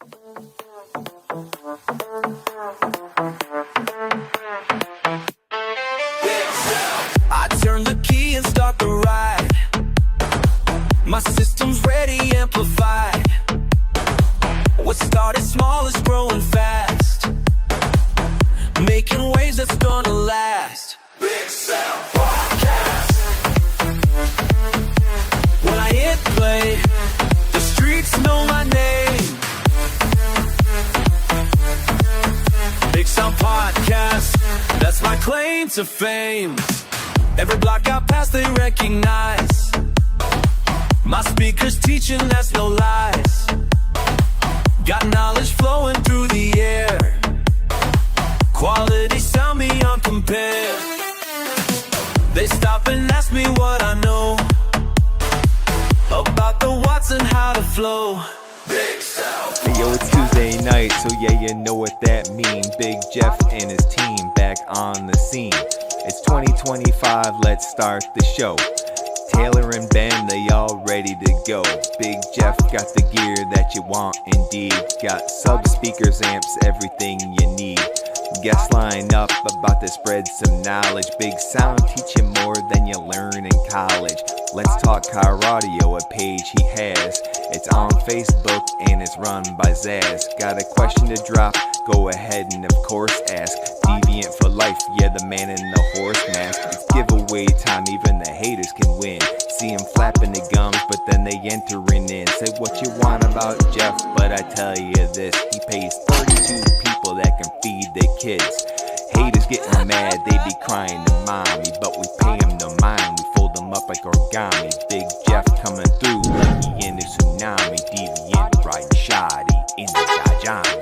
I turn the key and start the ride. My system's ready, amplified. What started small is growing fast, making waves that's gonna last. Big Sound Podcast. When I hit play, the streets know my name. Big Sound Podcast, that's my claim to fame. Every block I pass they recognize. My speakers teaching, that's no lies. Got knowledge flowing through the air. Quality sound beyond compare. They stop and ask me what I know about the watts and how to flow. Big Sound. Hey, yo, it's Tuesday night, so yeah, you know what that means. Big Jeff and his team back on the scene. It's 2025, let's start the show. Taylor and Ben, they all ready to go. Big Jeff got the gear that you want indeed. Got sub speakers, amps, everything you need. Guests line up about to spread some knowledge. Big Sound teaching more than you learn in college. Let's Talk Car Audio, a page he has. It's on Facebook and it's run by Zaz. Got a question to drop? Go ahead and of course ask. Deviant for life, yeah, the man in the horse mask. It's giveaway time, even the haters can win. See him flapping the gums, but then they entering in. Say what you want about Jeff, but I tell you this, he pays 32 people that can feed their kids. Haters getting mad, they be crying to mommy, but we pay him no mind, we fold them up like origami. Big Jeff coming through like he in a tsunami. Deviant riding shoddy in the Gajami.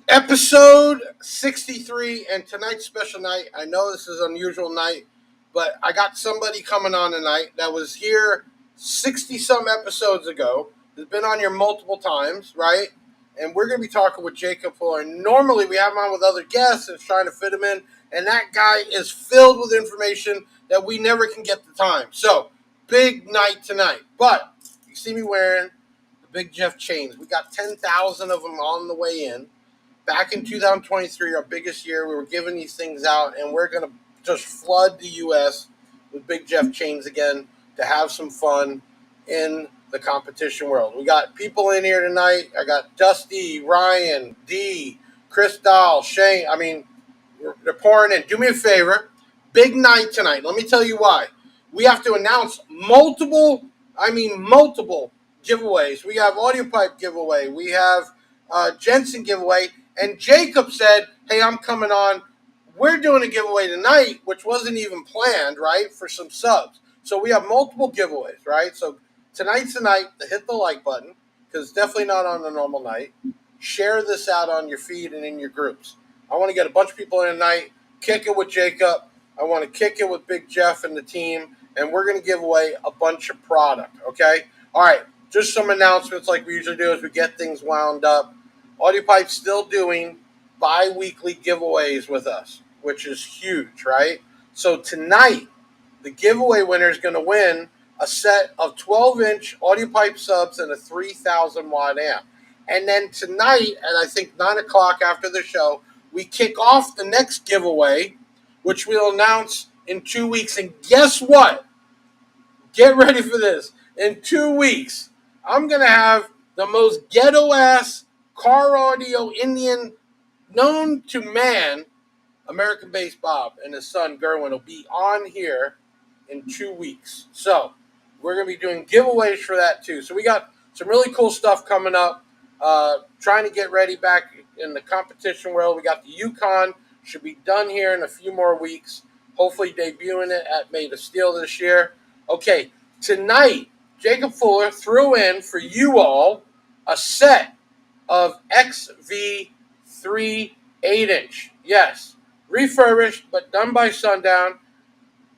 Episode 63, and tonight's special night. I know this is an unusual night, but I got somebody coming on tonight that was here 60-some episodes ago. Has been on here multiple times, right? And we're going to be talking with Jacob Fuller. Normally, we have him on with other guests and trying to fit him in, and that guy is filled with information that we never can get the time. So, big night tonight. But you see me wearing the Big Jeff chains. We got 10,000 of them on the way in. Back in 2023, our biggest year, we were giving these things out, and we're going to just flood the U.S. with Big Jeff chains again to have some fun in the competition world. We got people in here tonight. I got Dusty, Ryan, D, Chris Dahl, Shane. I mean, they're pouring in. Do me a favor. Big night tonight. Let me tell you why. We have to announce multiple giveaways. We have Audio Pipe giveaway. We have Jensen giveaway. And Jacob said, hey, I'm coming on. We're doing a giveaway tonight, which wasn't even planned, right, for some subs. So we have multiple giveaways, right? So tonight's the night to hit the like button, because it's definitely not on a normal night. Share this out on your feed and in your groups. I want to get a bunch of people in tonight, kick it with Jacob. I want to kick it with Big Jeff and the team, and we're going to give away a bunch of product, okay? All right, just some announcements like we usually do as we get things wound up. AudioPipe's still doing bi-weekly giveaways with us, which is huge, right? So tonight, the giveaway winner is going to win a set of 12-inch AudioPipe subs and a 3,000-watt amp. And then tonight, at I think 9 o'clock after the show, we kick off the next giveaway, which we'll announce in 2 weeks. And guess what? Get ready for this. In 2 weeks, I'm going to have the most ghetto-ass car audio Indian known to man, American-based Bob, and his son Gerwin will be on here in 2 weeks. So we're going to be doing giveaways for that too. So we got some really cool stuff coming up. Trying to get ready back in the competition world. We got the Yukon. Should be done here in a few more weeks. Hopefully debuting it at Made of Steel this year. Okay, tonight, Jacob Fuller threw in for you all a set of XV3 8-inch. Yes, refurbished, but done by Sundown.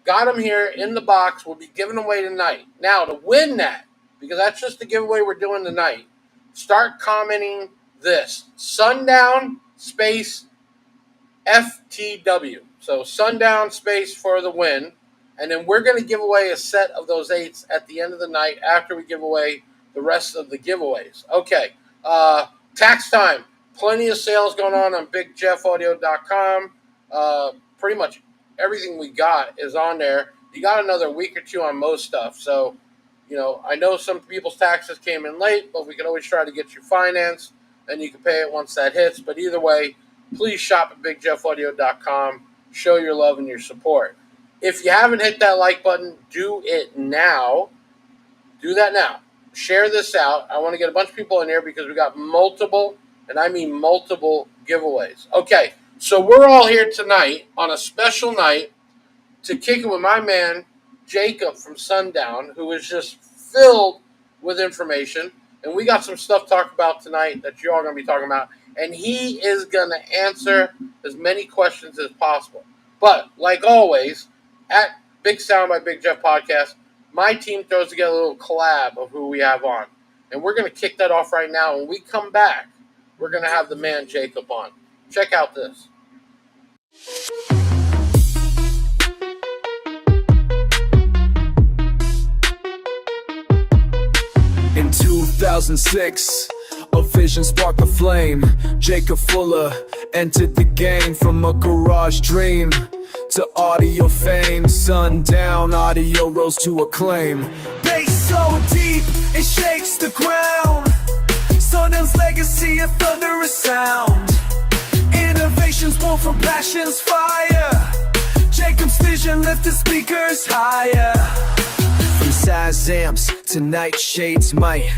Got them here in the box. We'll be giving away tonight. Now, to win that, because that's just the giveaway we're doing tonight, start commenting this. Sundown space FTW. So Sundown space for the win. And then we're going to give away a set of those 8s at the end of the night after we give away the rest of the giveaways. Okay, tax time. Plenty of sales going on BigJeffAudio.com. Pretty much everything we got is on there. You got another week or two on most stuff. So, I know some people's taxes came in late, but we can always try to get you financed, and you can pay it once that hits. But either way, please shop at BigJeffAudio.com. Show your love and your support. If you haven't hit that like button, do it now. Do that now. Share this out. I want to get a bunch of people in here because we got multiple, and I mean multiple, giveaways. Okay, so we're all here tonight on a special night to kick it with my man, Jacob from Sundown, who is just filled with information. And we got some stuff to talk about tonight that you're all going to be talking about. And he is going to answer as many questions as possible. But, like always, at Big Sound by Big Jeff Podcast, my team throws together a little collab of who we have on. And we're going to kick that off right now. When we come back, we're going to have the man Jacob on. Check out this. In 2006, a vision sparked a flame. Jacob Fuller entered the game from a garage dream to audio fame. Sundown Audio rose to acclaim. Bass so deep, it shakes the ground. Sundown's legacy, a thunderous sound. Innovations born from passion's fire. Jacob's vision lifted speakers higher. From size amps to nightshades might,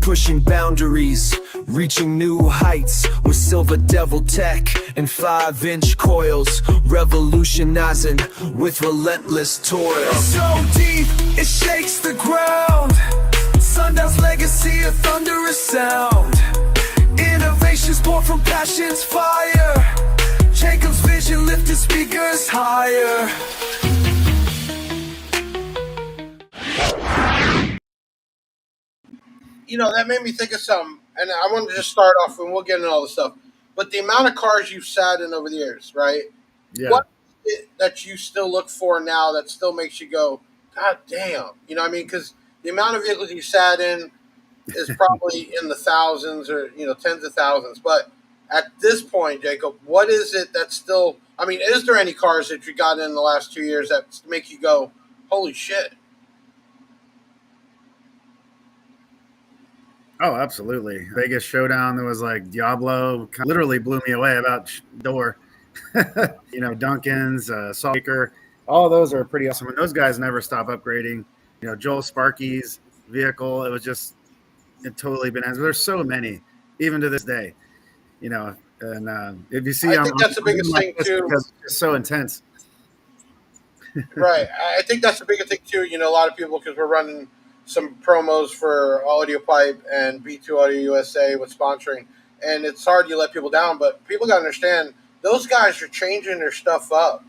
pushing boundaries, reaching new heights with Silver Devil tech and 5-inch coils, revolutionizing with relentless toil. So deep, it shakes the ground. Sundown's legacy, a thunderous sound. Innovations born from passion's fire. Jacob's vision lifted speakers higher. That made me think of something, and I wanted to just start off, and we'll get into all the stuff. But the amount of cars you've sat in over the years, right? Yeah. What is it that you still look for now that still makes you go, God damn? You know what I mean? Because the amount of vehicles you sat in is probably in the thousands or, tens of thousands. But at this point, Jacob, what is it that still, is there any cars that you got in the last 2 years that make you go, holy shit? Oh, absolutely. Vegas Showdown, there was like Diablo, literally blew me away about door. Duncan's, Saltbaker, all those are pretty awesome. And those guys never stop upgrading. Joel Sparky's vehicle, it totally been. There's so many, even to this day. And if you see, I think that's the biggest thing too. Because it's so intense. Right. I think that's the biggest thing too. A lot of people, because we're running some promos for Audio Pipe and B2 Audio USA with sponsoring, and it's hard, you let people down, but people got to understand those guys are changing their stuff up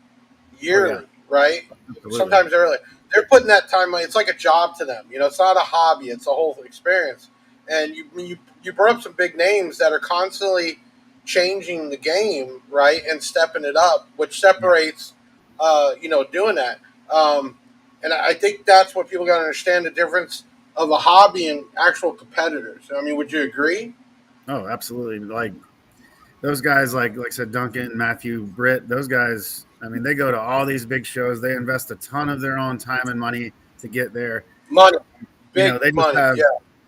yearly, right? Absolutely. Sometimes early. They're putting that time, it's like a job to them. It's not a hobby, it's a whole experience. And you brought up some big names that are constantly changing the game, right, and stepping it up, which separates, doing that. And I think that's what people got to understand, the difference of a hobby and actual competitors. Would you agree? Oh, absolutely. Like those guys, like I said, Duncan, Matthew, Britt, those guys, they go to all these big shows. They invest a ton of their own time and money to get there. Money. Big money,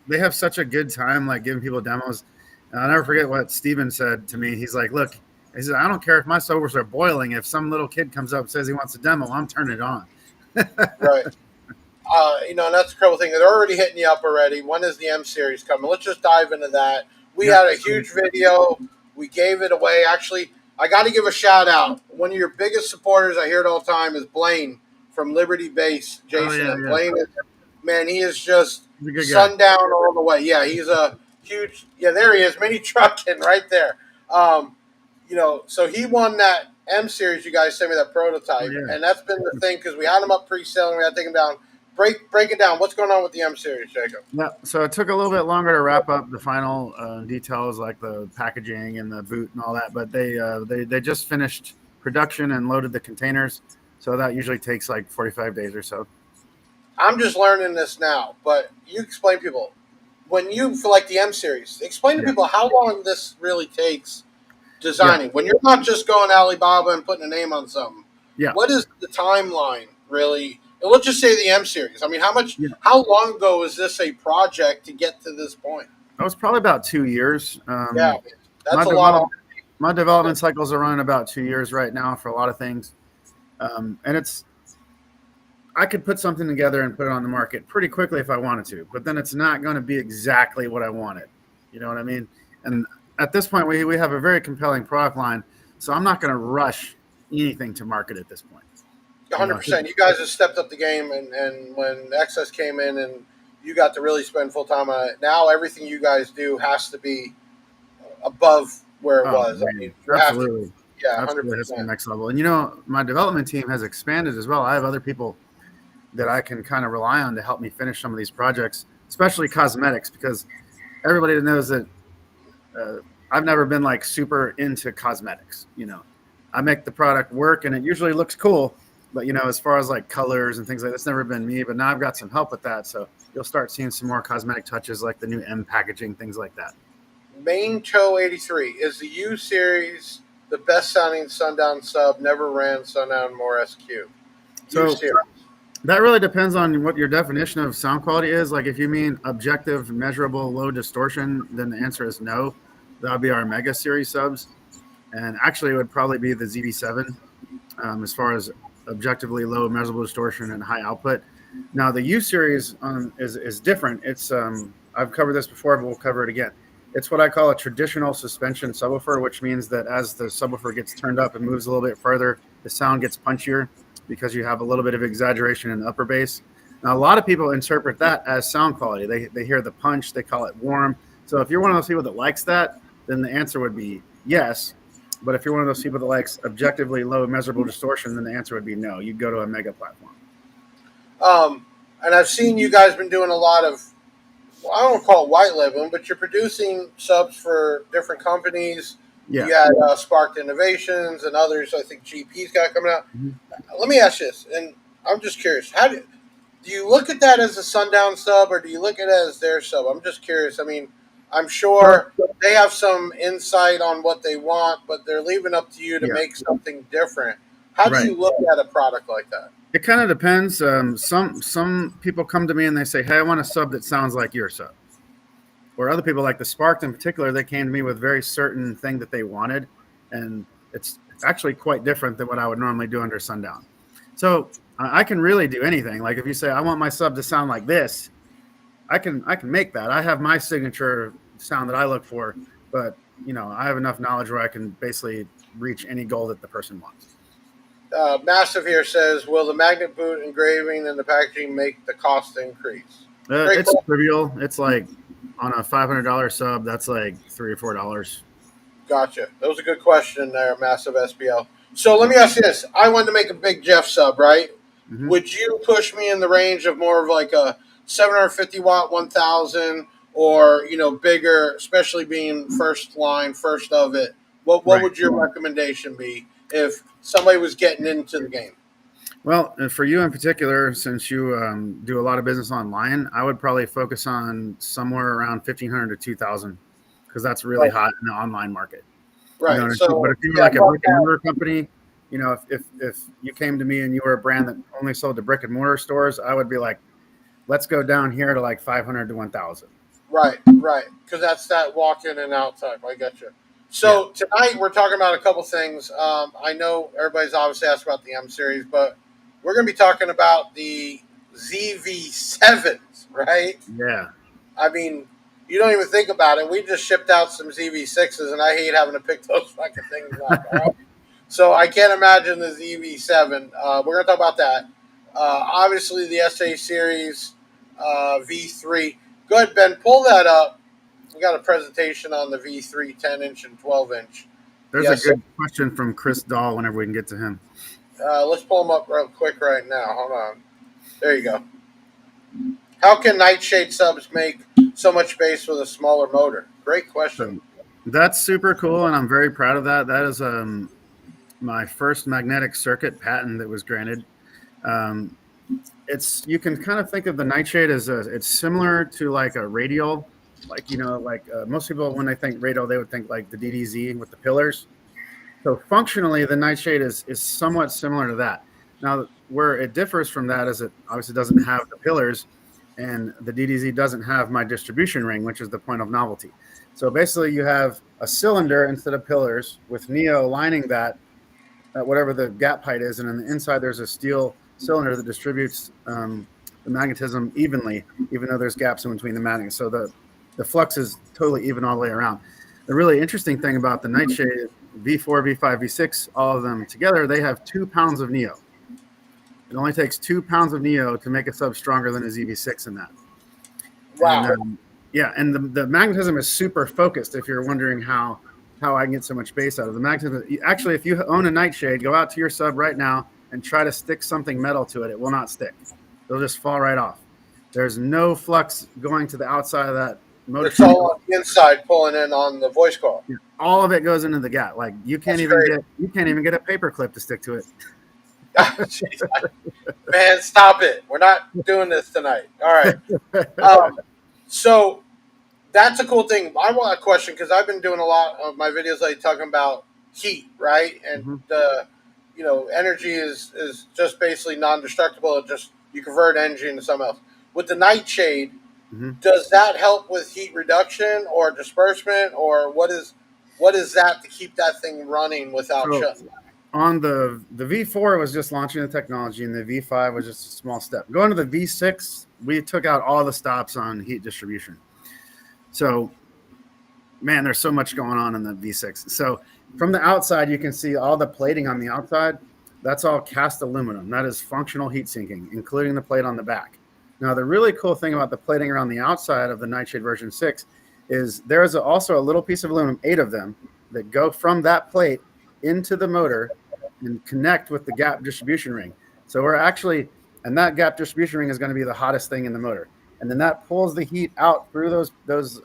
They have such a good time, like giving people demos. And I'll never forget what Steven said to me. He's like, look, he said, I don't care if my servers are boiling. If some little kid comes up and says he wants a demo, I'm turning it on. Right. And that's the cool thing. They're already hitting you up already. When is the M series coming? Let's just dive into that. We had a huge video. We gave it away. Actually, I got to give a shout out. One of your biggest supporters, I hear it all the time, is Blaine from Liberty Base. Jason. Yeah. Blaine is, man, he is just Sundown all the way. Yeah, he's a huge. Yeah, there he is. Mini trucking right there. So he won that M series. You guys sent me that prototype, and that's been the thing because we had him up pre-sale and we had to take him down. Break it down. What's going on with the M series, Jacob? Yeah, so it took a little bit longer to wrap up the final details, like the packaging and the boot and all that. But they just finished production and loaded the containers. So that usually takes like 45 days or so. I'm just learning this now, but you explain people when you for like the M series. Explain to Yeah. people how long this really takes Yeah. designing. When you're not just going Alibaba and putting a name on something. Yeah. What is the timeline really? And let's just say the M series. I mean, Yeah. how long ago was this a project to get to this point? That was probably about 2 years. Yeah, My that's a lot of. my development cycles are running about 2 years right now for a lot of things. And I could put something together and put it on the market pretty quickly if I wanted to, but then it's not going to be exactly what I wanted. You know what I mean? And at this point, we have a very compelling product line, so I'm not going to rush anything to market at this point. 100%. You guys have stepped up the game, and when Excess came in and you got to really spend full time on it, now everything you guys do has to be above where it was. I mean, you have to, Absolutely. yeah, Absolutely. That's the 100%. next level. And, my development team has expanded as well. I have other people that I can kind of rely on to help me finish some of these projects, especially cosmetics, because everybody knows that I've never been like super into cosmetics. I make the product work and it usually looks cool, but as far as like colors and things like that's never been me. But now I've got some help with that, so you'll start seeing some more cosmetic touches like the new M packaging, things like that. Main Toe 83 is the U series the best sounding Sundown sub. Never ran Sundown more SQ. So U series. that really depends on what your definition of sound quality is. Like if you mean objective, measurable, low distortion, then the answer is no. That would be our Mega series subs. And actually it would probably be the ZV7 as far as objectively low measurable distortion and high output. Now the U series is different. It's I've covered this before, but we'll cover it again. It's what I call a traditional suspension subwoofer, which means that as the subwoofer gets turned up and moves a little bit further, the sound gets punchier because you have a little bit of exaggeration in the upper bass. Now, a lot of people interpret that as sound quality. They hear the punch, they call it warm. So if you're one of those people that likes that, then the answer would be yes. But if you're one of those people that likes objectively low measurable distortion, then the answer would be no. You'd go to a Mega platform. And I've seen you guys been doing a lot of, well, I don't call it white labeling, but you're producing subs for different companies. Yeah. You had Sparked Innovations and others. I think GP's got coming out. Mm-hmm. Let me ask you this, and I'm just curious. How do you look at that as a Sundown sub, or do you look at it as their sub? I'm just curious. I mean, I'm sure they have some insight on what they want, but they're leaving up to you to make something different. How do you look at a product like that? It kind of depends. Some people come to me and they say, "Hey, I want a sub that sounds like your sub." Or other people, like the Sparked in particular, they came to me with very certain thing that they wanted, and it's actually quite different than what I would normally do under Sundown. So I can really do anything. Like if you say, "I want my sub to sound like this," I can make that. I have my signature sound that I look for, but I have enough knowledge where I can basically reach any goal that the person wants. Massive here says, will the magnet boot engraving and the packaging make the cost increase? It's trivial. It's like on a $500 sub, that's like $3 or $4. Gotcha. That was a good question there, Massive SPL. So let me ask you this. I wanted to make a big Jeff sub, right? Mm-hmm. Would you push me in the range of more of like a 750 watt 1000 or, bigger, especially being first line, first of it? What would your recommendation be if somebody was getting into the game? Well, for you in particular, since you do a lot of business online, I would probably focus on somewhere around 1,500 to 2,000 because that's really hot in the online market. Right. But if you were like a brick and mortar company, if you came to me and you were a brand that only sold to brick and mortar stores, I would be like, let's go down here to like 500 to 1,000. Right. Because that's that walk in and out type. I get you. So tonight we're talking about a couple things. I know everybody's obviously asked about the M series, but we're going to be talking about the ZV7s, right? Yeah. I mean, you don't even think about it. We just shipped out some ZV6s, and I hate having to pick those fucking things up. Right? So I can't imagine the ZV7. We're going to talk about that. Obviously, the SA series V3. Go ahead, Ben. Pull that up. We got a presentation on the V3 10-inch and 12-inch. There's a good question from Chris Dahl whenever we can get to him. Let's pull them up real quick right now. Hold on. There you go. How can Nightshade subs make so much bass with a smaller motor? Great question. So that's super cool, and I'm very proud of that. That is my first magnetic circuit patent that was granted. It's you can kind of think of the nightshade as it's similar to like a radial, like most people when they think radial they would think like the DDZ with the pillars. So functionally, the nightshade is somewhat similar to that. Now, where it differs from that is it obviously doesn't have the pillars, and the DDZ doesn't have my distribution ring, which is the point of novelty. So basically, you have a cylinder instead of pillars with Neo lining that at whatever the gap height is, and on the inside there's a steel cylinder that distributes the magnetism evenly, even though there's gaps in between the magnets. So the flux is totally even all the way around. The really interesting thing about the nightshade V4, V5, V6, all of them together, they have 2 pounds of Neo. It only takes 2 pounds of Neo to make a sub stronger than a ZV6 in that. Wow. And, yeah, and the magnetism is super focused. If you're wondering how I can get so much bass out of the magnetism, actually, if you own a nightshade, go out to your sub right now and try to stick something metal to it. It will not stick. It'll just fall right off. There's no flux going to the outside of that motor. It's all on the inside pulling in on the voice coil. All of it goes into the gap. Like you can't even get a paper clip to stick to it. Man, stop it. We're not doing this tonight. All right. So that's a cool thing. I want a question because I've been doing a lot of my videos like talking about heat, right? And energy is just basically non-destructible. It just you convert energy into something else. With the nightshade, does that help with heat reduction or disbursement, or what is that to keep that thing running without shutting down? On the V4 was just launching the technology, and the V5 was just a small step. Going to the V6, we took out all the stops on heat distribution. So, man, there's so much going on in the V6. So from the outside, you can see all the plating on the outside. That's all cast aluminum. That is functional heat sinking, including the plate on the back. Now, the really cool thing about the plating around the outside of the Nightshade version 6 is there's also a little piece of aluminum, 8 of them, that go from that plate into the motor and connect with the gap distribution ring. So we're actually, and that gap distribution ring is going to be the hottest thing in the motor. And then that pulls the heat out through those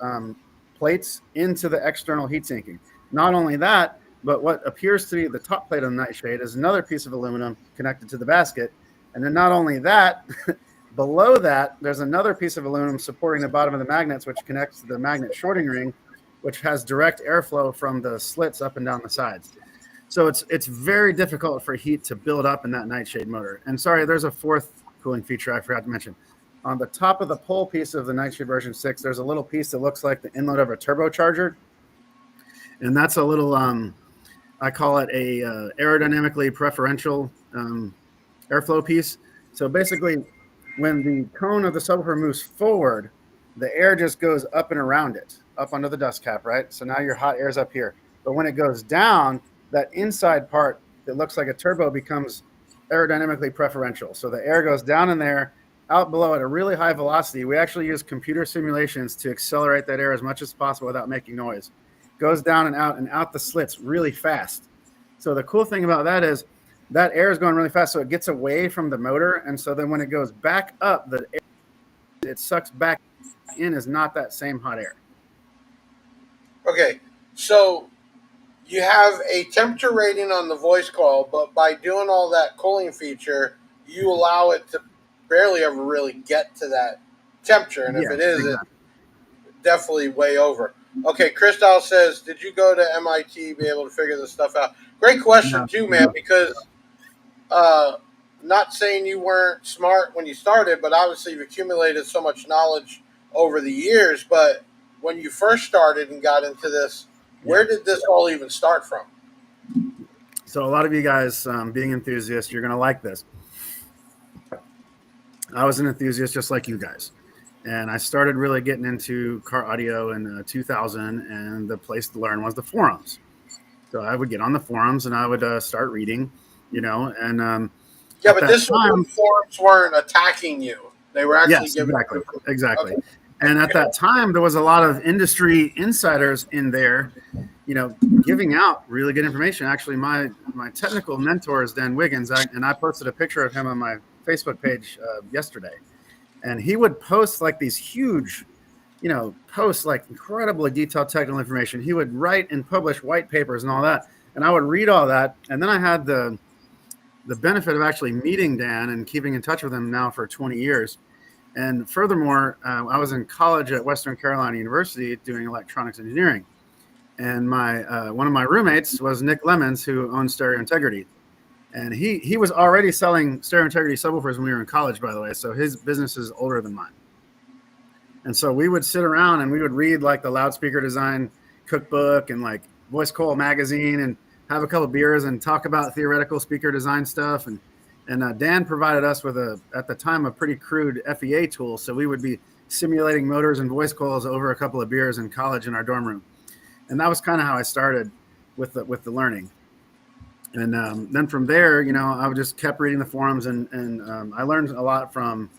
plates into the external heat sinking. Not only that, but what appears to be the top plate of the Nightshade is another piece of aluminum connected to the basket. And then not only that, below that, there's another piece of aluminum supporting the bottom of the magnets, which connects to the magnet shorting ring, which has direct airflow from the slits up and down the sides. So it's very difficult for heat to build up in that Nightshade motor. And sorry, there's a fourth cooling feature I forgot to mention. On the top of the pole piece of the Nightshade version 6, there's a little piece that looks like the inlet of a turbocharger. And that's a little, I call it a aerodynamically preferential airflow piece. So basically, when the cone of the subwoofer moves forward, the air just goes up and around it, up under the dust cap, right? So now your hot air's up here. But when it goes down, that inside part that looks like a turbo becomes aerodynamically preferential. So the air goes down in there, out below at a really high velocity. We actually use computer simulations to accelerate that air as much as possible without making noise. Goes down and out the slits really fast. So the cool thing about that is that air is going really fast, so it gets away from the motor. And so then when it goes back up, the air it sucks back in is not that same hot air. Okay, so you have a temperature rating on the voice coil, but by doing all that cooling feature, you allow it to barely ever really get to that temperature. And if it is, exactly. It's definitely way over. Okay, Christoph says, did you go to MIT be able to figure this stuff out? Great question, too, man, because not saying you weren't smart when you started, but obviously you've accumulated so much knowledge over the years. But when you first started and got into this, where did this all even start from? So a lot of you guys being enthusiasts, you're going to like this. I was an enthusiast just like you guys. And I started really getting into car audio in 2000, and the place to learn was the forums. So I would get on the forums and I would start reading, and yeah, but this time, forums weren't attacking you. They were actually giving exactly. Okay. And at that time, there was a lot of industry insiders in there, giving out really good information. Actually, my technical mentor is Dan Wiggins, and I posted a picture of him on my Facebook page yesterday. And he would post like these huge, posts like incredibly detailed technical information. He would write and publish white papers and all that. And I would read all that. And then I had the benefit of actually meeting Dan and keeping in touch with him now for 20 years. And furthermore, I was in college at Western Carolina University doing electronics engineering. And my one of my roommates was Nick Lemons, who owns Stereo Integrity. And he was already selling Stereo Integrity subwoofers when we were in college, by the way. So his business is older than mine. And so we would sit around and we would read like the loudspeaker design cookbook and like Voice Coil magazine and have a couple beers and talk about theoretical speaker design stuff. And Dan provided us with at the time, a pretty crude FEA tool. So we would be simulating motors and voice coils over a couple of beers in college in our dorm room. And that was kind of how I started with the learning. And then from there, you know, I just kept reading the forums and I learned a lot from,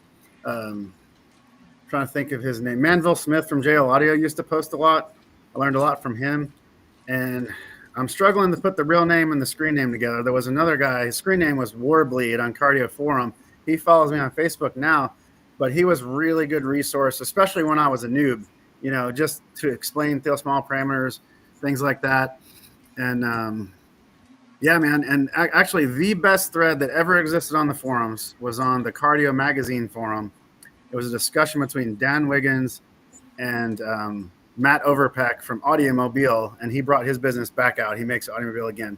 trying to think of his name, Manville Smith from JL Audio used to post a lot. I learned a lot from him. And I'm struggling to put the real name and the screen name together. There was another guy, his screen name was Warbleed on Cardio Forum. He follows me on Facebook now, but he was really good resource, especially when I was a noob, you know, just to explain small parameters, things like that. And yeah, man. And actually the best thread that ever existed on the forums was on the Cardio Magazine forum. It was a discussion between Dan Wiggins and Matt Overpeck from Audiomobile, and he brought his business back out. He makes Audiomobile again.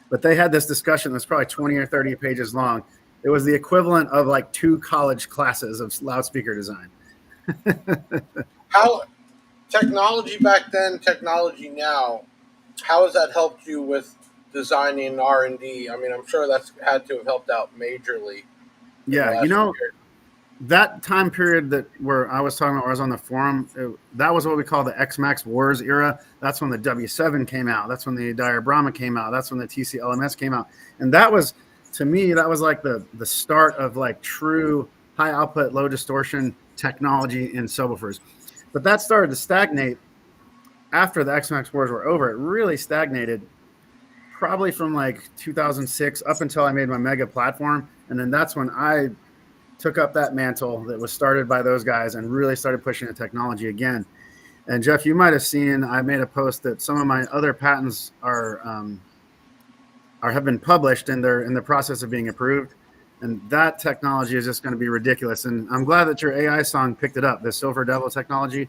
But they had this discussion that's probably 20 or 30 pages long. It was the equivalent of like 2 college classes of loudspeaker design. How technology back then, technology now, how has that helped you with designing R&D? I mean, I'm sure that's had to have helped out majorly. Yeah, you know, that time period where I was talking about, where I was on the forum, that was what we call the XMAX Wars era. That's when the W7 came out. That's when the Diabrama came out. That's when the TC LMS came out. And that was, to me, that was like the start of like true high output, low distortion technology in subwoofers. But that started to stagnate after the XMAX Wars were over. It really stagnated probably from like 2006 up until I made my Mega platform. And then that's when I took up that mantle that was started by those guys and really started pushing the technology again. And Jeff, you might have seen, I made a post that some of my other patents have been published and they're in the process of being approved. And that technology is just going to be ridiculous. And I'm glad that your AI song picked it up, the Silver Devil technology.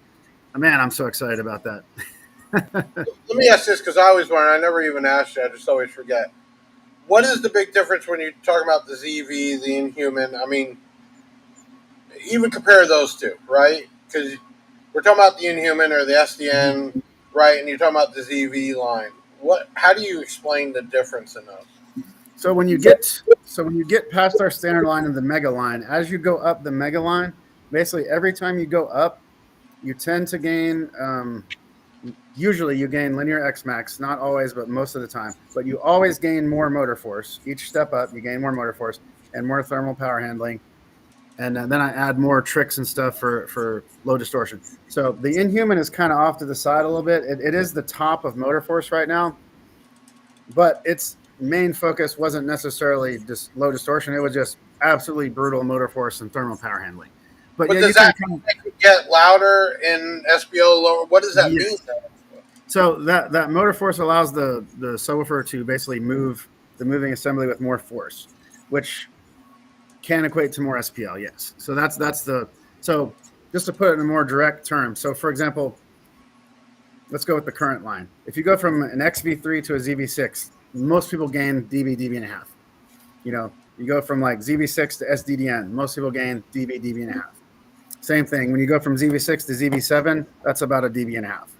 Man, I'm so excited about that. Let me ask this, because I always wonder, I never even asked you, I just always forget. What is the big difference when you talk about the ZV, the Inhuman? I mean, even compare those two, right? Because we're talking about the Inhuman or the SDN, right? And you're talking about the ZV line. How do you explain the difference in those? So when you get past our standard line and the Mega line, as you go up the Mega line, basically every time you go up, you tend to gain, usually you gain linear Xmax, not always, but most of the time. But you always gain more motor force. Each step up, you gain more motor force and more thermal power handling. And then I add more tricks and stuff for low distortion. So the Inhuman is kind of off to the side a little bit. It is the top of motor force right now, but its main focus wasn't necessarily just low distortion. It was just absolutely brutal motor force and thermal power handling. But yeah, does that make it get louder in SBO lower? What does that mean? So that motor force allows the subwoofer to basically move the moving assembly with more force, which can equate to more SPL, yes. So so just to put it in a more direct term. So for example, let's go with the current line. If you go from an XV3 to a ZV6, most people gain dB and a half. You know, you go from like ZV6 to SDDN, most people gain dB and a half. Same thing. When you go from ZV6 to ZV7, that's about a dB and a half.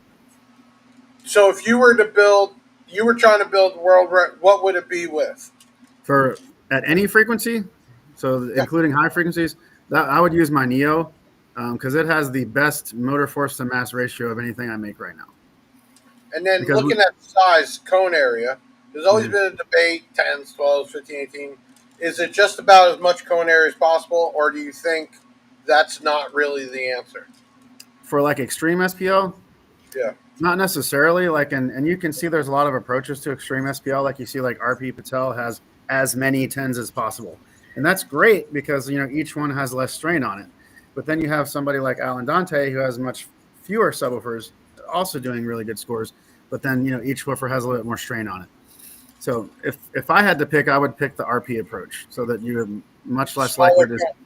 So if you were trying to build world record, what would it be with? At any frequency, so including high frequencies, that I would use my Neo because it has the best motor force to mass ratio of anything I make right now. And then looking at size, cone area, there's always been a debate, 10s, 12s, 15, 18. Is it just about as much cone area as possible, or do you think that's not really the answer? For like extreme SPL? Yeah. Not necessarily. Like, and you can see there's a lot of approaches to extreme SPL. Like you see like RP Patel has as many 10s as possible. And that's great because, you know, each one has less strain on it. But then you have somebody like Alan Dante who has much fewer subwoofers also doing really good scores. but then each woofer has a little bit more strain on it. So if I had to pick, I would pick the RP approach, so that you're much less likely Smaller to, count.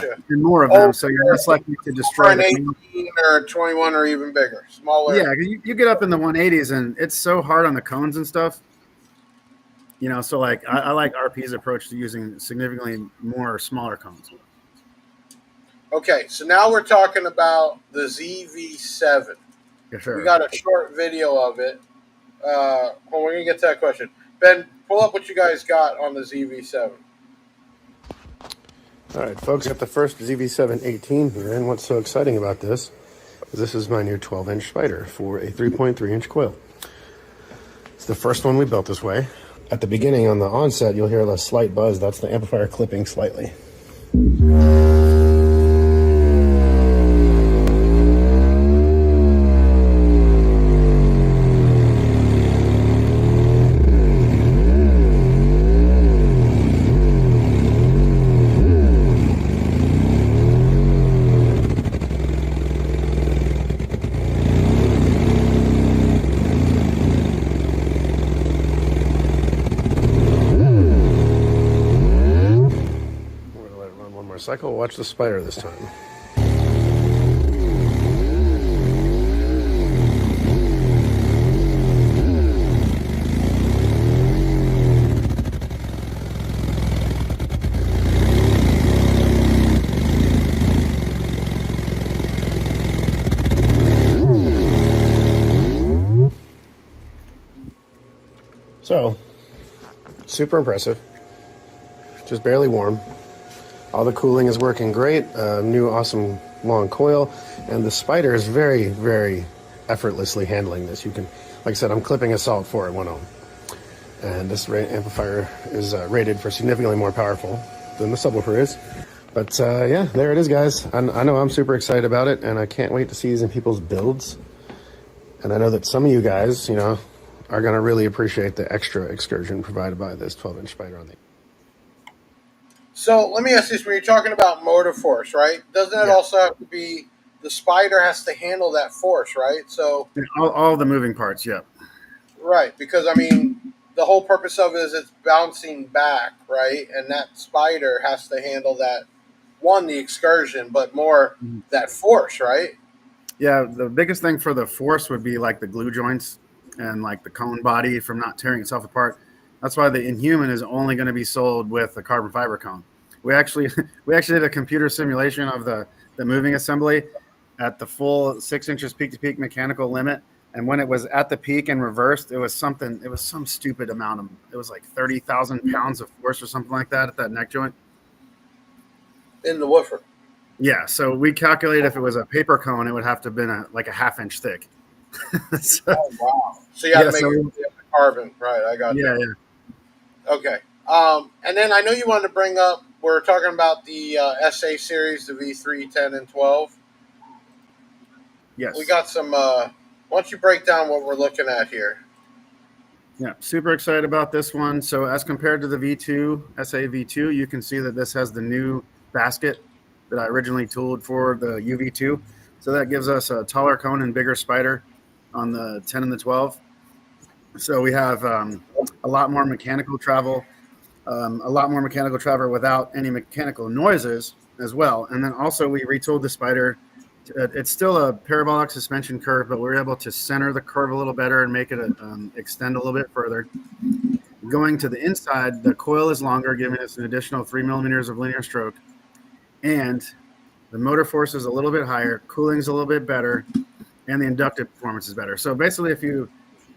Gotcha. and more of them, so you're less likely to destroy Over the an 18 or a 21 or even bigger. Smaller. Yeah, you get up in the 180s, and it's so hard on the cones and stuff. So like I like RP's approach to using significantly more smaller cones. Okay, so now we're talking about the ZV7. Yeah, sure. We got a short video of it. Well, we're going to get to that question. Ben, pull up what you guys got on the ZV7. All right, folks, got the first ZV7 18 here, and what's so exciting about this is this is my new 12-inch spider for a 3.3-inch coil. It's the first one we built this way. At the beginning, on the onset, you'll hear a slight buzz. That's the amplifier clipping slightly. Cycle. Watch the spider this time. So, super impressive. Just barely warm. All the cooling is working great. New awesome long coil, and the spider is very, very effortlessly handling this. You can, like I said, I'm clipping a salt 4 at 1 ohm, and this amplifier is rated for significantly more powerful than the subwoofer is. But yeah, there it is, guys. I know I'm super excited about it, and I can't wait to see these in people's builds. And I know that some of you guys, are going to really appreciate the extra excursion provided by this 12-inch spider on the. So let me ask this: when you're talking about motor force, right? Doesn't that also have to be the spider has to handle that force, right? So all the moving parts, yeah. Right, because I mean, the whole purpose of it is it's bouncing back, right? And that spider has to handle that the excursion, but more that force, right? Yeah, the biggest thing for the force would be like the glue joints and like the cone body from not tearing itself apart. That's why the Inhuman is only going to be sold with a carbon fiber cone. We actually did a computer simulation of the moving assembly at the full 6 inches peak to peak mechanical limit, and when it was at the peak and reversed, it was some stupid amount of, it was like 30,000 pounds of force or something like that at that neck joint in the woofer. Yeah, so we calculated if it was a paper cone, it would have to have been like a ½ inch thick. So, oh wow! So you have to make it carbon, right? I got yeah. Okay. And then I know you wanted to bring up, we're talking about the SA series, the V3, 10, and 12. Yes. We got some, why don't you break down what we're looking at here? Yeah, super excited about this one. So as compared to the V2, SA V2, you can see that this has the new basket that I originally tooled for the UV2. So that gives us a taller cone and bigger spider on the 10 and the 12. So we have a lot more mechanical travel, without any mechanical noises as well. And then also we retooled the spider. It's still a parabolic suspension curve, but we're able to center the curve a little better and make it extend a little bit further. Going to the inside, the coil is longer, giving us an additional 3 millimeters of linear stroke. And the motor force is a little bit higher, cooling is a little bit better, and the inductive performance is better. So basically, if you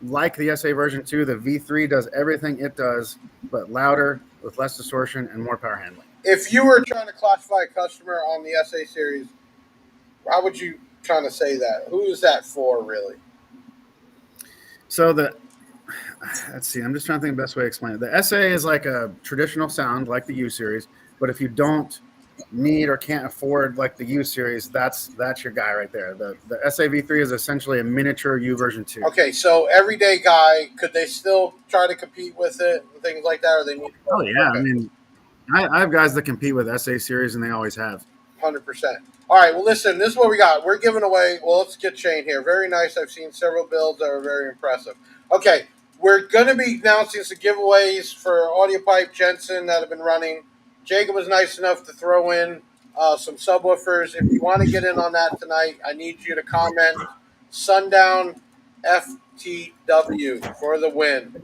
like the SA version 2, the V3 does everything it does, but louder, with less distortion, and more power handling. If you were trying to classify a customer on the SA series, how would you kind of say that? Who is that for, really? So let's see, I'm just trying to think of the best way to explain it. The SA is like a traditional sound, like the U series, but if you don't need or can't afford like the U series, that's your guy right there. The SAV3 is essentially a miniature U version 2. Okay, so everyday guy, could they still try to compete with it and things like that, or they need? Oh yeah, okay. I mean, I have guys that compete with SA series, and they always have. 100%. All right, well, listen, this is what we got. We're giving away, well, let's get Shane here. Very nice. I've seen several builds that are very impressive. Okay, we're going to be announcing some giveaways for Audio Pipe Jensen that have been running. Jacob was nice enough to throw in some subwoofers. If you want to get in on that tonight, I need you to comment Sundown FTW for the win.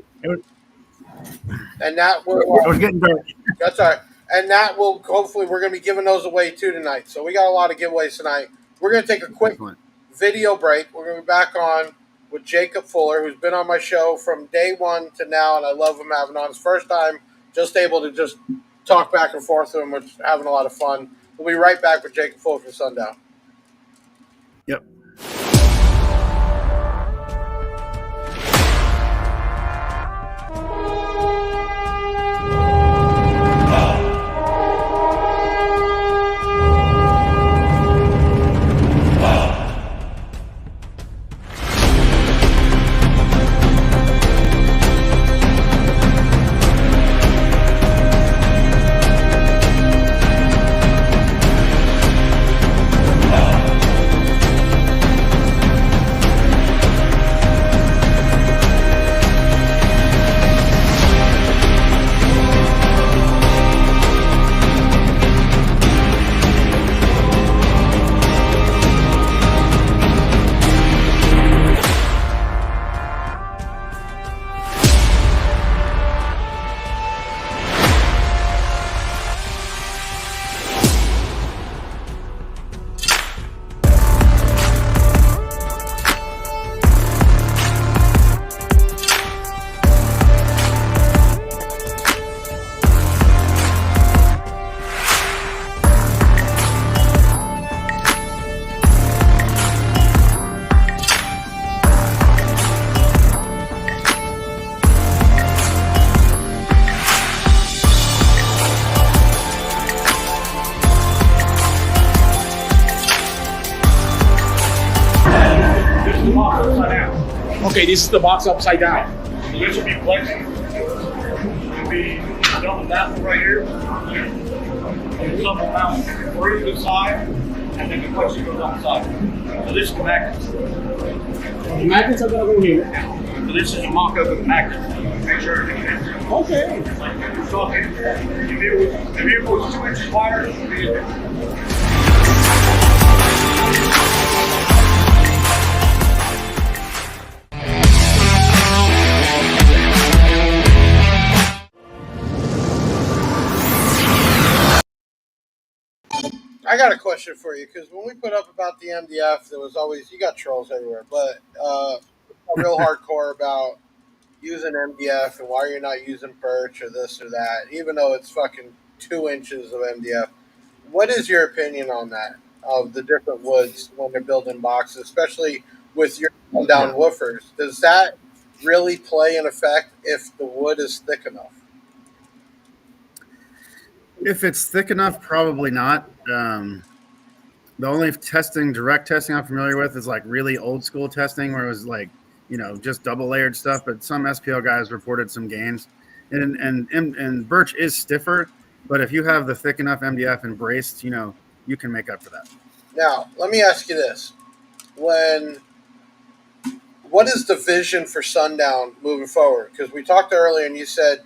And that will. It was getting dark. That's all right. And that will, hopefully, we're going to be giving those away too tonight. So we got a lot of giveaways tonight. We're going to take a quick video break. We're going to be back on with Jacob Fuller, who's been on my show from day one to now, and I love him having on. His first time, just able to just talk back and forth with him, which is having a lot of fun. We'll be right back with Jacob Fuller from Sundown. Yep. Okay, this is the box upside down. So this will be flexing. It'll be double that one right here. And double mount through the side, and then the flexion goes on the side. So this is the magnets. The magnets are going to go here. So this is a mock-up of the magnets. Make sure everything fits. Okay. So if the vehicle is 2 inches wider, it should be in there. I got a question for you, because when we put up about the MDF, there was always, you got trolls everywhere, but real hardcore about using MDF and why you're not using birch or this or that, even though it's fucking 2 inches of MDF. What is your opinion on that, of the different woods when they're building boxes, especially with your down woofers? Does that really play an effect if the wood is thick enough? If it's thick enough, probably not. The only direct testing I'm familiar with is like really old school testing where it was like, just double layered stuff. But some SPL guys reported some gains, and birch is stiffer. But if you have the thick enough MDF and braced, you can make up for that. Now, let me ask you this: what is the vision for Sundown moving forward? Because we talked earlier, and you said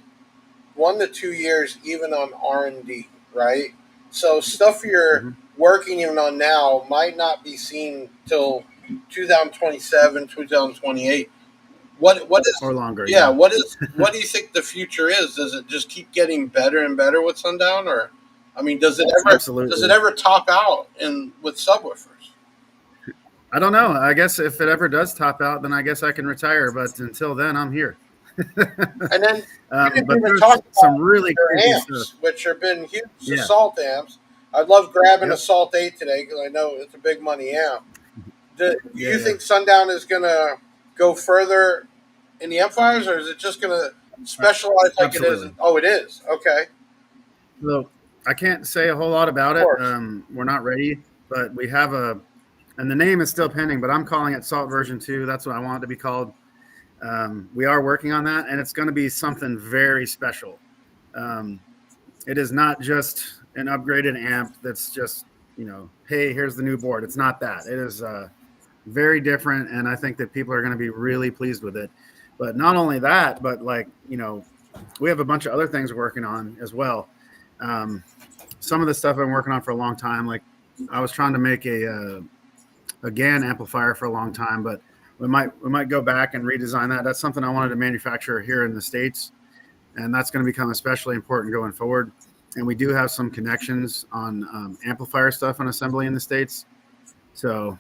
1 to 2 years, even on R&D, right? So stuff you're working even on now might not be seen till 2027, 2028. What is or longer? Yeah. What do you think the future is? Does it just keep getting better and better with Sundown, or does it ever top out with subwoofers? I don't know. I guess if it ever does top out, then I guess I can retire. But until then, I'm here. And then but there's some really crazy amps, stuff, which have been huge assault amps. I'd love grabbing Assault 8 today because I know it's a big money amp. Do you think Sundown is going to go further in the amplifiers, or is it just going to specialize like Absolutely. it is? Oh, it is. Okay. So I can't say a whole lot about it. We're not ready, but we have and the name is still pending, but I'm calling it Salt version 2. That's what I want it to be called. We are working on that, and it's going to be something very special. It is not just an upgraded amp that's just hey, here's the new board. It's not that. It is very different, and I think that people are going to be really pleased with it. But not only that, but we have a bunch of other things we're working on as well. Some of the stuff I've been working on for a long time, like I was trying to make a GAN amplifier for a long time, but we might go back and redesign that. That's something I wanted to manufacture here in the States, and that's going to become especially important going forward. And we do have some connections on amplifier stuff and assembly in the States. So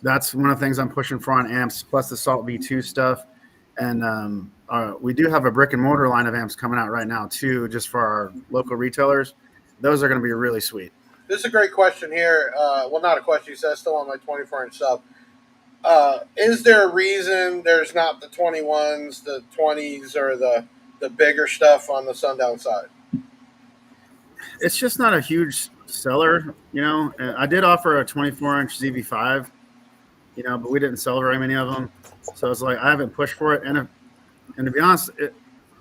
that's one of the things I'm pushing for on amps, plus the Salt V2 stuff. And we do have a brick and mortar line of amps coming out right now too, just for our local retailers. Those are going to be really sweet. This is a great question here. Well, not a question. He says still on my 24-inch sub. Is there a reason there's not the 21s, the 20s, or the bigger stuff on the Sundown side? It's just not a huge seller, I did offer a 24-inch ZV5, but we didn't sell very many of them. So it's like I haven't pushed for it. And to be honest,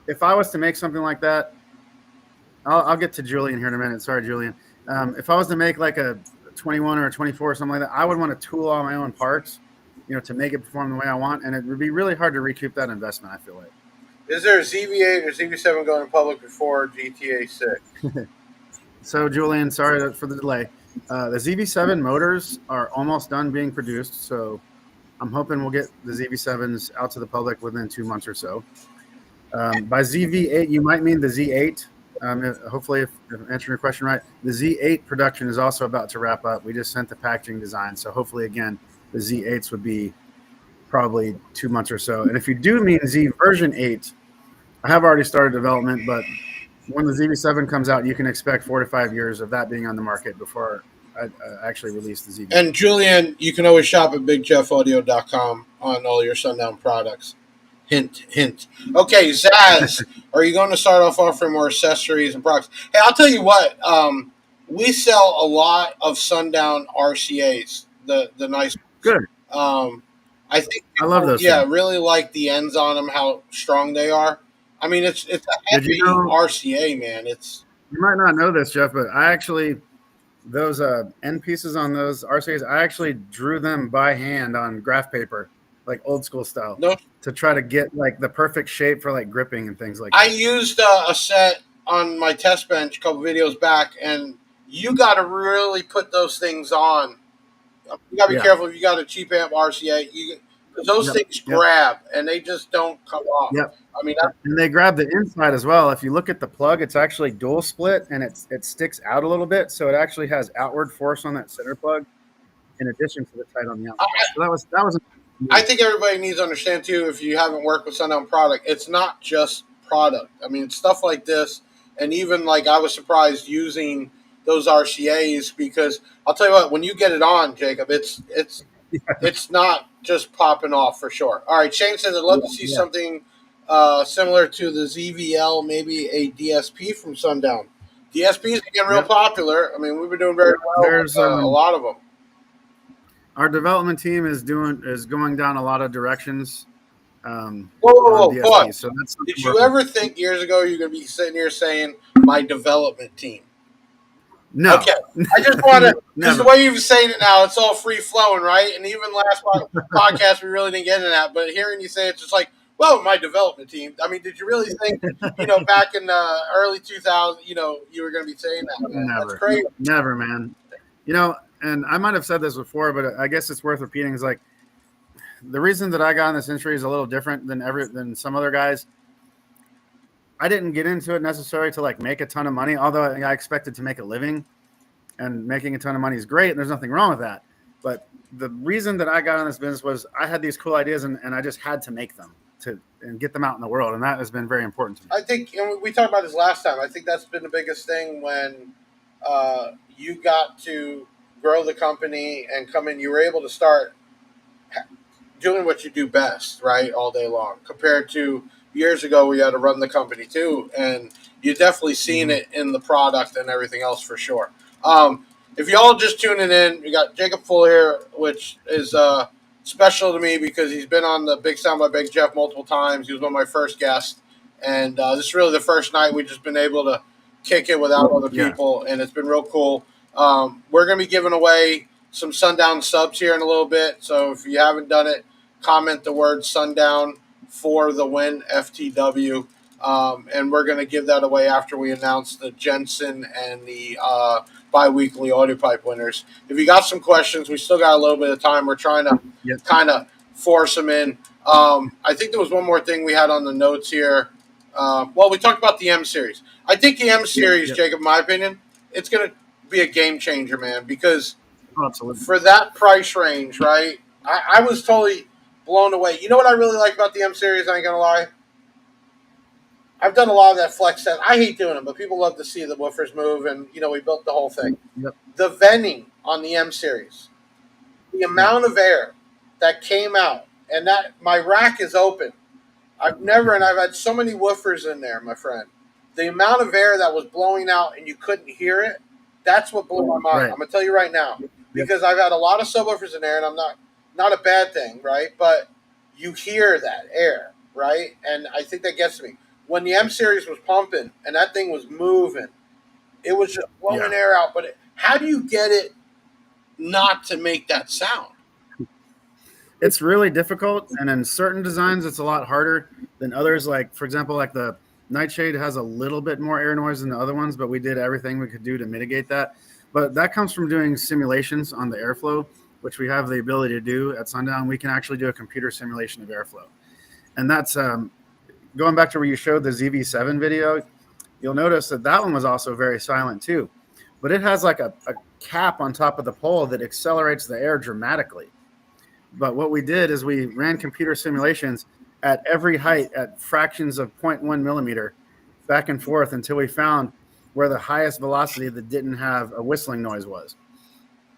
if I was to make something like that, I'll get to Julian here in a minute. Sorry, Julian. If I was to make like a 21 or a 24 or something like that, I would want to tool all my own parts, to make it perform the way I want. And it would be really hard to recoup that investment, I feel like. Is there a ZV8 or ZV7 going public before GTA 6? So, Julian, sorry for the delay. The ZV7 motors are almost done being produced, so I'm hoping we'll get the ZV7s out to the public within 2 months or so. By ZV8, you might mean the Z8. Hopefully, if I'm answering your question right, the Z8 production is also about to wrap up. We just sent the packaging design, so hopefully, again, the Z8s would be probably 2 months or so. And if you do mean Z version 8, I have already started development, but when the ZV7 comes out, you can expect 4 to 5 years of that being on the market before I actually release the ZV. And Julian, you can always shop at bigjeffaudio.com on all your Sundown products. Hint, hint. Okay, Zaz, are you going to start off offering more accessories and products? Hey, I'll tell you what. We sell a lot of Sundown RCAs, the nice. Good. I think I love those. Yeah, really like the ends on them, how strong they are. I mean, it's a heavy RCA, man. You might not know this, Jeff, but I actually those end pieces on those RCAs, I actually drew them by hand on graph paper, like old school style, to try to get like the perfect shape for like gripping and things like that. I used a set on my test bench a couple videos back, and you got to really put those things on. You got to be careful if you got a cheap amp RCA. Those things grab, and they just don't come off. Yep. I mean, and they grab the inside as well. If you look at the plug, it's actually dual split, and it sticks out a little bit, so it actually has outward force on that center plug, in addition to the tight on the outside. So that was. I think everybody needs to understand too. If you haven't worked with Sundown product, it's not just product. I mean, stuff like this, and even like I was surprised using those RCAs, because I'll tell you what, when you get it on, Jacob, it's not just popping off for sure. All right, Shane says I'd love to see something similar to the ZVL, maybe a DSP from Sundown. DSPs are getting real popular. I mean, we've been doing very well with a lot of them. Our development team is going down a lot of directions. Whoa. So did you ever think years ago you're going to be sitting here saying my development team? No. Okay. I just want to, just the way you're saying it now, it's all free flowing, right? And even last podcast, we really didn't get into that. But hearing you say it's just like, well, my development team. I mean, did you really think, back in the early 2000s, you were going to be saying that? Man? Never. That's crazy. Never, man. And I might have said this before, but I guess it's worth repeating. Is like the reason that I got in this industry is a little different than some other guys. I didn't get into it necessarily to like make a ton of money, although I expected to make a living, and making a ton of money is great. And there's nothing wrong with that. But the reason that I got in this business was I had these cool ideas and I just had to make them and get them out in the world. And that has been very important to me. I think, and we talked about this last time, I think that's been the biggest thing when you got to grow the company and come in, you were able to start doing what you do best, right, all day long, compared to years ago where you had to run the company too. And you've definitely seen it in the product and everything else for sure. If y'all just tuning in, we got Jacob Fuller here, which is special to me because he's been on the Big Sound by Big Jeff multiple times. He was one of my first guests. And this is really the first night we've just been able to kick it without other people, and it's been real cool. We're going to be giving away some Sundown subs here in a little bit. So if you haven't done it, comment the word Sundown for the win, FTW. And we're going to give that away after we announce the Jensen and the bi-weekly audio pipe winners. If you got some questions, we still got a little bit of time. We're trying to kind of force them in. I think there was one more thing we had on the notes here. Well, we talked about the M series. I think the M series, Jacob, in my opinion, it's going to be a game changer, man, because for that price range, right, I was totally blown away. You know what I really like about the M series? I ain't going to lie. I've done a lot of that flex set. I hate doing them, but people love to see the woofers move, and, you know, we built the whole thing. The venting on the M series, the amount of air that came out, and that my rack is open. I've had so many woofers in there, my friend. The amount of air that was blowing out and you couldn't hear it, that's what blew my mind. I'm going to tell you right now, because I've had a lot of subwoofers in there, and I'm not a bad thing, right? But you hear that air, right? And I think that gets to me. When the M series was pumping and that thing was moving, it was just blowing air out. But how do you get it not to make that sound? It's really difficult, and in certain designs, it's a lot harder than others. Like, for example, like the Nightshade has a little bit more air noise than the other ones, but we did everything we could do to mitigate that. But that comes from doing simulations on the airflow, which we have the ability to do at Sundown. We can actually do a computer simulation of airflow. And that's going back to where you showed the ZV7 video, you'll notice that that one was also very silent too. But it has like a cap on top of the pole that accelerates the air dramatically. But what we did is we ran computer simulations at every height at fractions of 0.1 millimeter back and forth until we found where the highest velocity that didn't have a whistling noise was.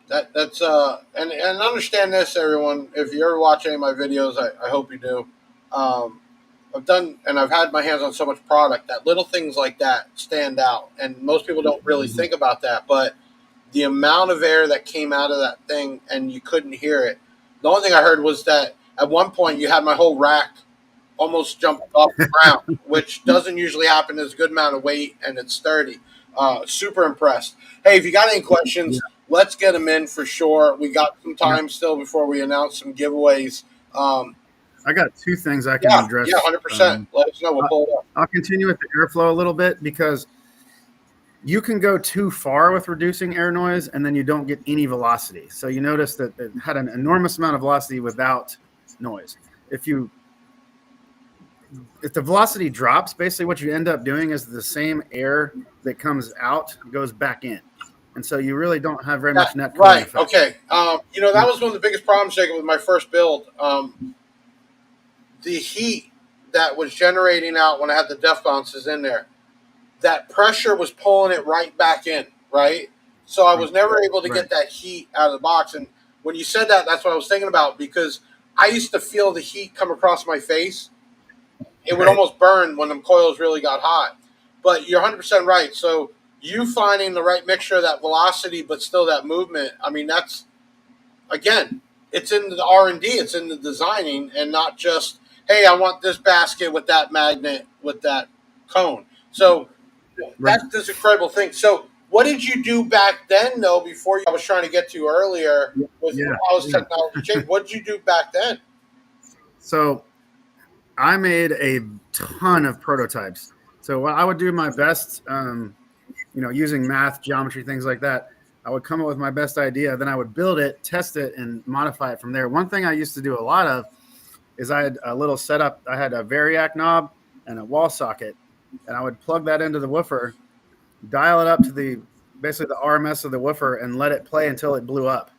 That's and understand this, everyone. If you're watching my videos, I hope you do. I've had my hands on so much product that little things like that stand out, and most people don't really think about that. But the amount of air that came out of that thing and you couldn't hear it. The only thing I heard was that at one point you had my whole rack almost jump off the ground, which doesn't usually happen. There's a good amount of weight and it's sturdy. Super impressed. Hey, if you got any questions, let's get them in for sure. We got some time still before we announce some giveaways. I got two things I can address. Yeah, 100%. Let us know. We'll pull it up. I'll continue with the airflow a little bit, because you can go too far with reducing air noise and then you don't get any velocity. So you notice that it had an enormous amount of velocity without noise. If the velocity drops, basically what you end up doing is the same air that comes out goes back in. And so you really don't have very much net cooling effect. Okay. You know, that was one of the biggest problems, Jacob, with my first build. The heat that was generating out when I had the def bounces in there, that pressure was pulling it right back in, right? So I was never able to get that heat out of the box. And when you said that, that's what I was thinking about, because I used to feel the heat come across my face. It would almost burn when the coils really got hot. But you're 100% right. So you finding the right mixture of that velocity but still that movement, I mean, that's, again, it's in the R&D, it's in the designing, and not just, hey, I want this basket with that magnet, with that cone. So that's an incredible thing. So what did you do back then, though, before I was trying to get to earlier with house technology change? What did you do back then? So I made a ton of prototypes. So I would do my best, using math, geometry, things like that. I would come up with my best idea. Then I would build it, test it, and modify it from there. One thing I used to do a lot of is I had a little setup. I had a variac knob and a wall socket, and I would plug that into the woofer, dial it up to basically the RMS of the woofer, and let it play until it blew up.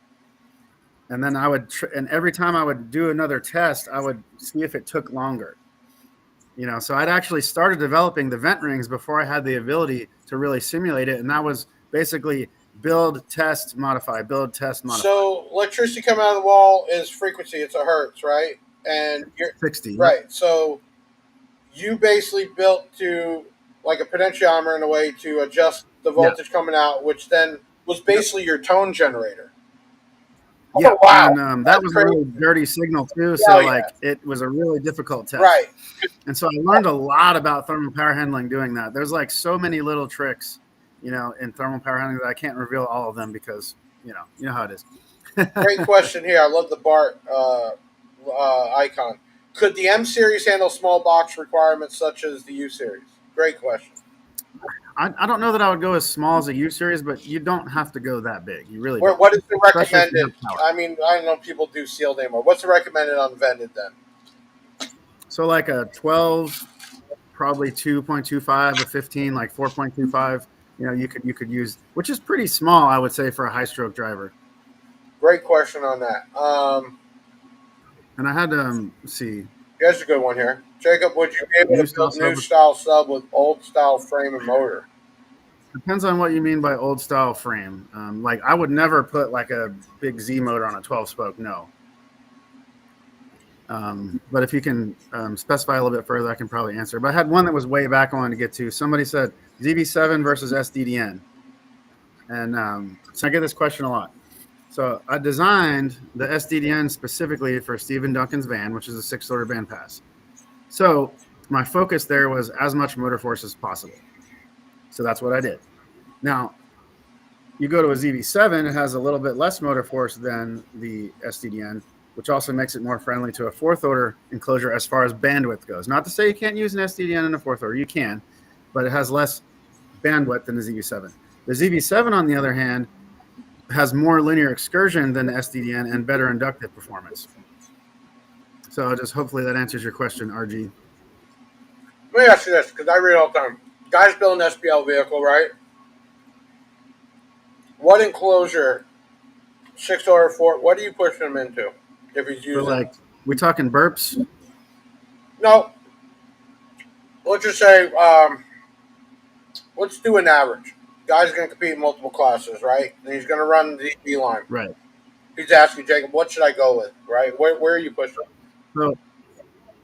And then I would, and every time I would do another test, I would see if it took longer. So I'd actually started developing the vent rings before I had the ability to really simulate it, and that was basically build, test, modify, build, test, modify. So electricity coming out of the wall is frequency. It's a hertz, right? And you're 60. Right. So you basically built to like a potentiometer in a way to adjust the voltage coming out, which then was basically your tone generator. Yeah, oh, wow. And that was a really dirty signal too. So it was a really difficult test. Right. And so I learned a lot about thermal power handling doing that. There's like so many little tricks in thermal power handling that I can't reveal all of them because you know how it is. Great question here. I love the Bart icon. Could the M series handle small box requirements such as the U series? Great question. I don't know that I would go as small as a U series, but you don't have to go that big. You really don't. What is the Especially if you recommended? have power. I mean, I know people do sealed anymore. What's the recommended on vented then? So like a 12, probably 2.25, a 15, like 4.25. You could use, which is pretty small, I would say, for a high stroke driver. Great question on that. And I had to see. Here's a good one here. Jacob, would you be able New to build style new sub. style sub with old style frame and motor? Depends on what you mean by old style frame. Like I would never put like a big Z motor on a 12 spoke. No. But if you can specify a little bit further, I can probably answer. But I had one that was way back I wanted to get to. Somebody said ZV7 versus SDDN. And so I get this question a lot. So I designed the SDDN specifically for Stephen Duncan's van, which is a 6-cylinder band pass. So my focus there was as much motor force as possible. So that's what I did. Now, you go to a ZV7, it has a little bit less motor force than the SDDN, which also makes it more friendly to a 4th order enclosure as far as bandwidth goes. Not to say you can't use an SDDN in a 4th order, you can, but it has less bandwidth than the ZV7. The ZV7, on the other hand, has more linear excursion than the SDDN and better inductive performance. So just hopefully that answers your question, RG. Let me ask you this, because I read all the time. Guys build an SPL vehicle, right? What enclosure, 6 or 4, what do you push them into if he's So using? like, we talking burps? No. Let's just say, let's do an average. Guy's going to compete in multiple classes, right? And he's going to run the DB line. Right. He's asking, Jacob, what should I go with, right? Where are you pushing? So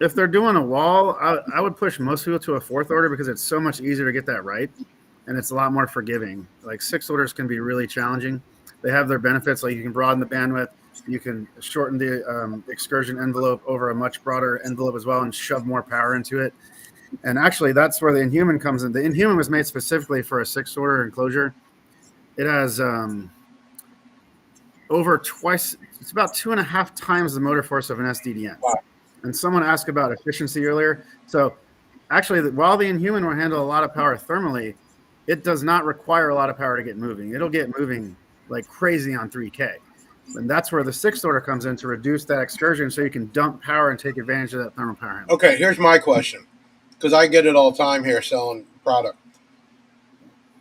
if they're doing a wall, I would push most people to a 4th order because it's so much easier to get that right. And it's a lot more forgiving. Like 6 orders can be really challenging. They have their benefits. Like you can broaden the bandwidth. You can shorten the excursion envelope over a much broader envelope as well and shove more power into it. And actually, that's where the Inhuman comes in. The Inhuman was made specifically for a 6-order enclosure. It has over twice, it's about 2.5 times the motor force of an SDDN. Wow. And someone asked about efficiency earlier. So actually, while the Inhuman will handle a lot of power thermally, it does not require a lot of power to get moving. It'll get moving like crazy on 3K. And that's where the 6th order comes in to reduce that excursion so you can dump power and take advantage of that thermal power handling. Okay, here's my question, because I get it all the time here selling product.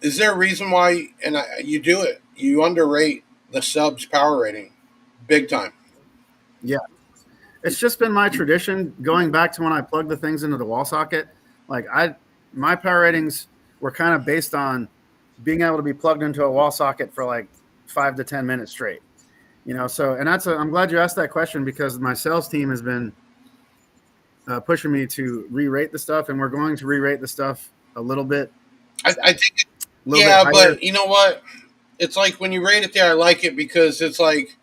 Is there a reason why, and you do it, you underrate the sub's power rating big time? Yeah. It's just been my tradition going back to when I plugged the things into the wall socket. Like my power ratings were kind of based on being able to be plugged into a wall socket for like 5 to 10 minutes straight. So, and I'm glad you asked that question because my sales team has been pushing me to re-rate the stuff, and we're going to re-rate the stuff a little bit. I think, yeah, but you know what? It's like when you rate it there, I like it because it's like,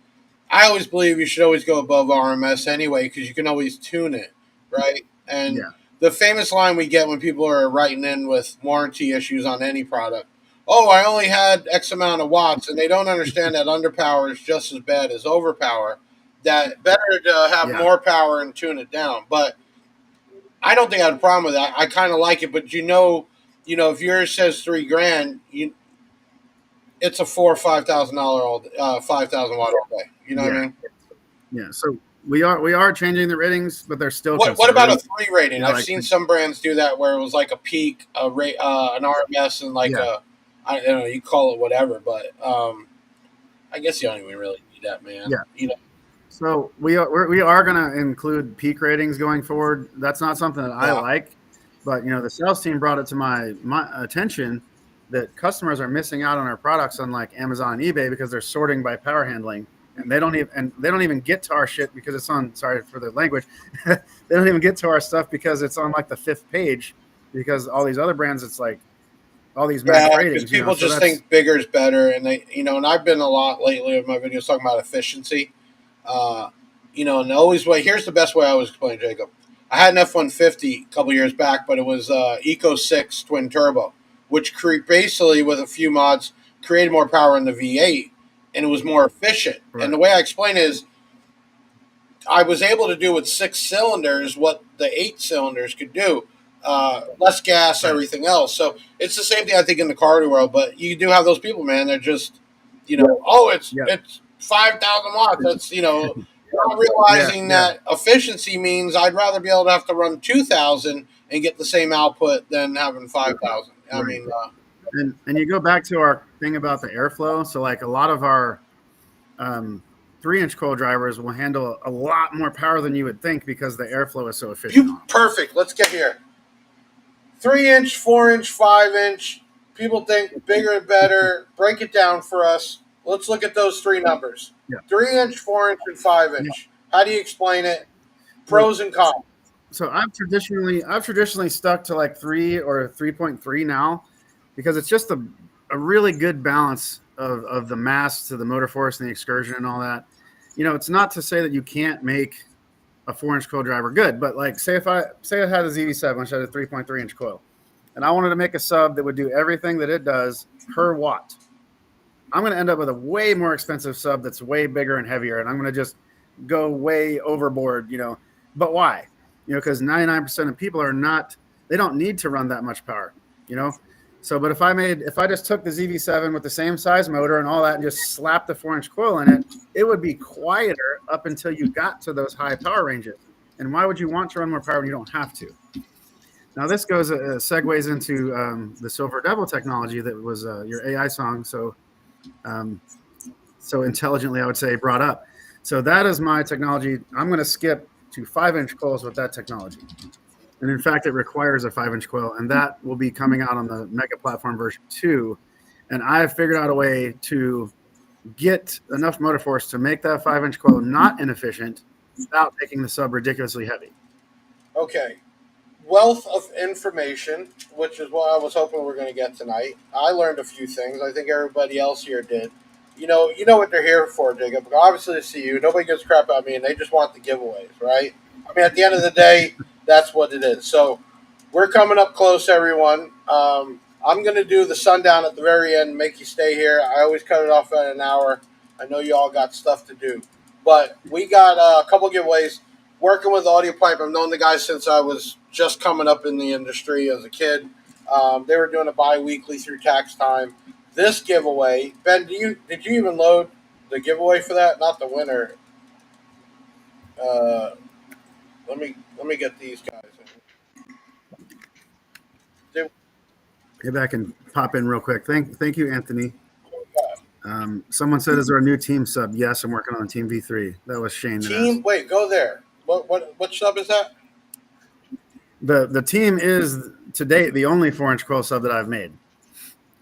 I always believe you should always go above RMS anyway because you can always tune it, right? And the famous line we get when people are writing in with warranty issues on any product, oh, I only had X amount of watts, and they don't understand that underpower is just as bad as overpower, that better to have more power and tune it down. But I don't think I have a problem with that. I kind of like it, but if yours says $3,000, it's a $4,000 or $5,000 5,000 watt all day. You know what I mean? Yeah. So we are changing the ratings, but they're still. What about a 3 rating? I've seen some brands do that where it was like a peak, an RMS, and like I don't know, you call it whatever, but I guess you don't even really need that, man. Yeah. So we are going to include peak ratings going forward. That's not something that I like, but the sales team brought it to my attention that customers are missing out on our products on like Amazon and eBay because they're sorting by power handling, and they don't even get to our shit because it's on. Sorry for the language. They don't even get to our stuff because it's on like the 5th page because all these other brands, it's like all these max ratings. People just think bigger is better, and they and I've been a lot lately of my videos talking about efficiency. And always here's the best way I always explain, Jacob. I had an F-150 a couple years back, but it was Eco 6 twin turbo. which basically with a few mods created more power in the V8, and it was more efficient. Right. And the way I explain it is, I was able to do with 6 cylinders what the 8 cylinders could do. Less gas, Right. everything else. So it's the same thing I think in the car audio world. But you do have those people, man. They're just, it's 5,000 watts. That's not realizing that efficiency means I'd rather be able to have to run 2,000 and get the same output than having 5,000. I mean, and you go back to our thing about the airflow. So like a lot of our 3-inch coil drivers will handle a lot more power than you would think because the airflow is so efficient. Perfect. Let's get here. 3-inch, 4-inch, 5-inch. People think bigger and better. Break it down for us. Let's look at those 3 numbers. Yeah. 3-inch, 4-inch, and 5-inch. How do you explain it? Pros and cons. So I've traditionally stuck to like 3 or 3.3 now, because it's just a really good balance of the mass to the motor force and the excursion and all that. It's not to say that you can't make a 4-inch coil driver good, but like say I had a ZV7, which had a 3.3-inch coil, and I wanted to make a sub that would do everything that it does per watt, I'm going to end up with a way more expensive sub that's way bigger and heavier, and I'm going to just go way overboard, But why? Because 99% of people they don't need to run that much power, So, but if I just took the ZV7 with the same size motor and all that and just slapped the 4-inch coil in it, it would be quieter up until you got to those high power ranges. And why would you want to run more power when you don't have to? Now, this segues into the Silver Devil technology that was your AI song so intelligently, I would say, brought up. So that is my technology. I'm going to skip to 5-inch coils with that technology. And in fact, it requires a 5-inch coil, and that will be coming out on the Mega Platform version 2. And I've figured out a way to get enough motor force to make that 5-inch coil not inefficient without making the sub ridiculously heavy. Okay. Wealth of information, which is what I was hoping we were going to get tonight. I learned a few things. I think everybody else here did. You know what they're here for, Jacob. Obviously to see you. Nobody gives crap about me, and they just want the giveaways, right? I mean, at the end of the day, that's what it is. So we're coming up close, everyone. I'm going to do the Sundown at the very end, make you stay here. I always cut it off at an hour. I know you all got stuff to do. But we got a couple giveaways. Working with Audio Pipe, I've known the guys since I was just coming up in the industry as a kid. They were doing it bi-weekly through tax time. This giveaway, Ben, did you even load the giveaway for that? Not the winner. Let me get these guys in. Get back and pop in real quick. Thank you, Anthony. Someone said, "Is there a new team sub?" Yes, I'm working on Team V3. That was Shane. Wait, go there. What sub is that? The team is to date the only 4-inch coil sub that I've made,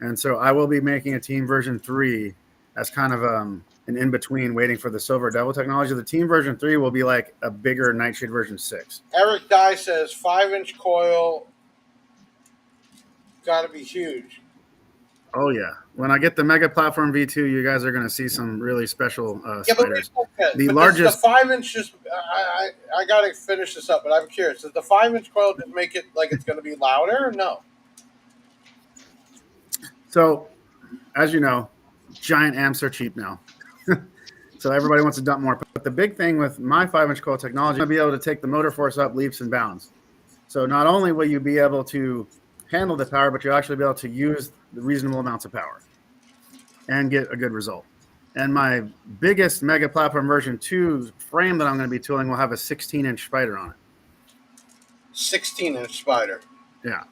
and so I will be making a team version 3 as kind of an in between, waiting for the Silver Devil technology. The team version 3 will be like a bigger Nightshade version 6. Eric Dye says 5-inch coil got to be huge. Oh yeah, when I get the Mega Platform V2, you guys are going to see some really special spiders. The largest, the 5-inch. Just I got to finish this up, but I'm curious. Does the 5-inch coil just make it like it's going to be louder? Or no. So, as you know, giant amps are cheap now. So everybody wants to dump more. But the big thing with my 5-inch coil technology, I'll be able to take the motor force up leaps and bounds. So not only will you be able to handle the power, but you'll actually be able to use the reasonable amounts of power and get a good result. And my biggest Mega Platform version 2 frame that I'm going to be tooling will have a 16-inch spider on it. 16-inch spider. Yeah.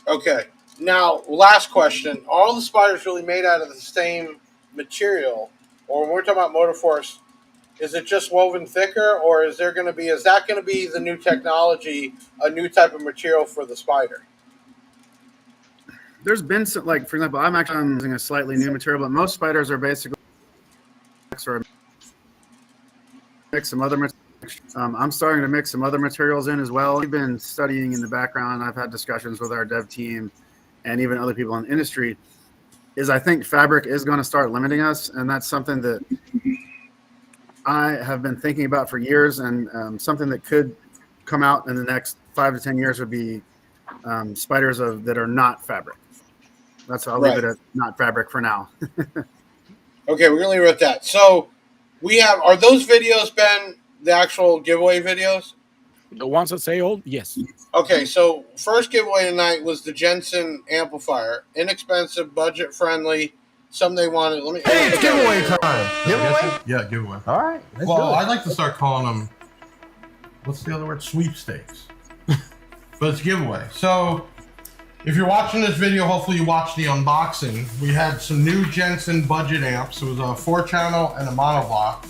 Okay. Now, last question. Are all the spiders really made out of the same material? Or when we're talking about motor force, is it just woven thicker, or is that going to be the new technology, a new type of material for the spider? There's been some, like, for example, I'm actually using a slightly new material, but most spiders are basically mix some other materials. I'm starting to mix some other materials in as well. We've been studying in the background. I've had discussions with our dev team and even other people in the industry. I think fabric is going to start limiting us, and that's something that I have been thinking about for years, and something that could come out in the next 5 to 10 years would be spiders that are not fabric. I'll leave it at not fabric for now. Okay, we're gonna leave it at that. So are those videos been the actual giveaway videos? The ones that say old, yes. Okay, so first giveaway tonight was the Jensen amplifier, inexpensive, budget friendly. Something they wanted. Let me. Hey, it's giveaway time. Giveaway? Yeah, giveaway. All right. Well, I'd like to start calling them, what's the other word? Sweepstakes. But it's giveaway. So if you're watching this video, hopefully you watched the unboxing. We had some new Jensen budget amps. It was a 4-channel and a monoblock.